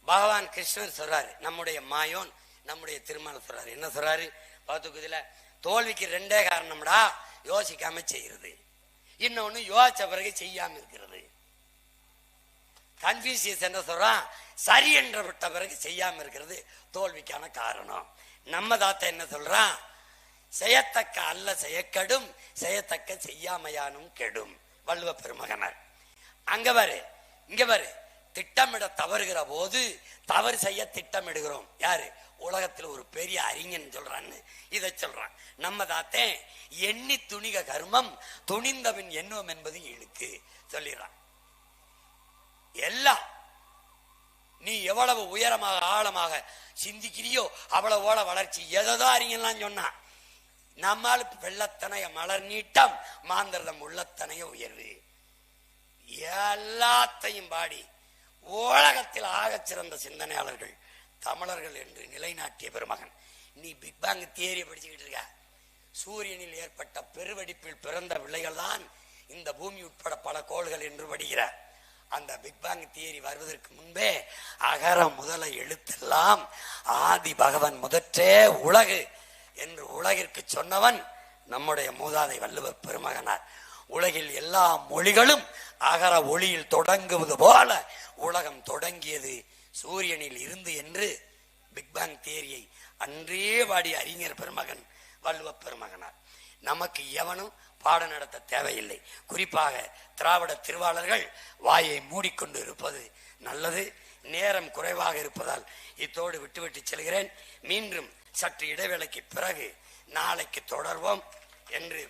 பகவான் கிருஷ்ணர் சொல்றாரு, நம்முடைய மாயோன் நம்முடைய திருமணம் சொல்றாரு. என்ன சொல்றாரு? பாத்துக்குதுல தோல்விக்கு ரெண்டே காரணம்டா, யோசிக்காம செய்யறது, இன்னொன்னு யோசிச்ச பிறகு செய்யாம இருக்கிறது. கன்ஃபியூசியஸ் என்ன சொல்றான், சரி என்ற விட்ட பிறகு செய்யாம இருக்கிறது தோல்விக்கான காரணம். நம்ம தாத்தா என்ன சொல்றான், செய்யத்தக்க அல்ல செய்யக்கடும், செய்யத்தக்க செய்யாமையானும் கெடும். வள்ளுவ பெருமகனார். அங்க பாரு இங்க பாரு, திட்டமிட தவறுகிற போது தவறு செய்ய திட்டமிடுகிறோம். யாரு? உலகத்தில் ஒரு பெரிய அறிஞன் சொல்றான்னு இதை சொல்றான். நம்ம தாத்தே எண்ணி துணிக கர்மம் துணிந்தவன் எண்ணுவம் என்பது இழுக்கு சொல்லிடுறான். எல்லாம் நீ எவ்வளவு உயரமாக ஆழமாக சிந்திக்கிறியோ அவ்வளவோட வளர்ச்சி. எதோ அறிஞன்லாம் சொன்னான். நம்மால் வெள்ளத்தனைய மலர் நீட்டம் மாந்திரதம் உள்ளத்தனைய உயர்வு. எல்லாத்தையும் பாடி உலகத்தில் ஆகச் சிறந்த சிந்தனையாளர்கள் தமிழர்கள் என்று நிலைநாட்டிய பெருமகன். நீ பிக் பேங் தியரியை படிச்சுக்கிட்டு இருக்க. சூரியனில் ஏற்பட்ட பெருவெடிப்பில் பிறந்த பிள்ளைகள் தான் இந்த பூமி உட்பட பல கோள்கள் என்று படுகிறார். அந்த பிக் பேங் தியரி வருவதற்கு முன்பே அகர முதல எழுத்தெல்லாம் ஆதி பகவன் முதற்றே உலகு என்று உலகிற்கு சொன்னவன் நம்முடைய மூதாதை வள்ளுவர் பெருமகனார். உலகில் எல்லா மொழிகளும் அகர ஒளியில் தொடங்குவது போல உலகம் தொடங்கியது சூரியனில் இருந்து என்று பிக் பேங் தியரியை அன்றே வாடிய அறிஞர் பெருமகன் வள்ளுவ பெருமகனார். நமக்கு எவனும் பாடம் நடத்த தேவையில்லை. குறிப்பாக திராவிட திருவாளர்கள் வாயை மூடிக்கொண்டு இருப்பது நல்லது. நேரம் குறைவாக இருப்பதால் இத்தோடு விட்டுவிட்டு செல்கிறேன். மீண்டும் சற்று இடைவேளைக்கு பிறகு நாளைக்கு தொடர்வோம் என்று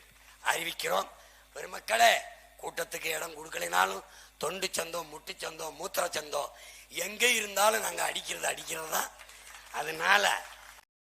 அறிவிக்கிறோம். பெருமக்களே, கூட்டத்துக்கு இடம் கொடுக்கலைனாலும் தொண்டு சந்தம், முட்டு சந்தம், மூத்திர சந்தம் எங்கே இருந்தாலும் நாங்கள் அடிக்கிறது தான். அதனால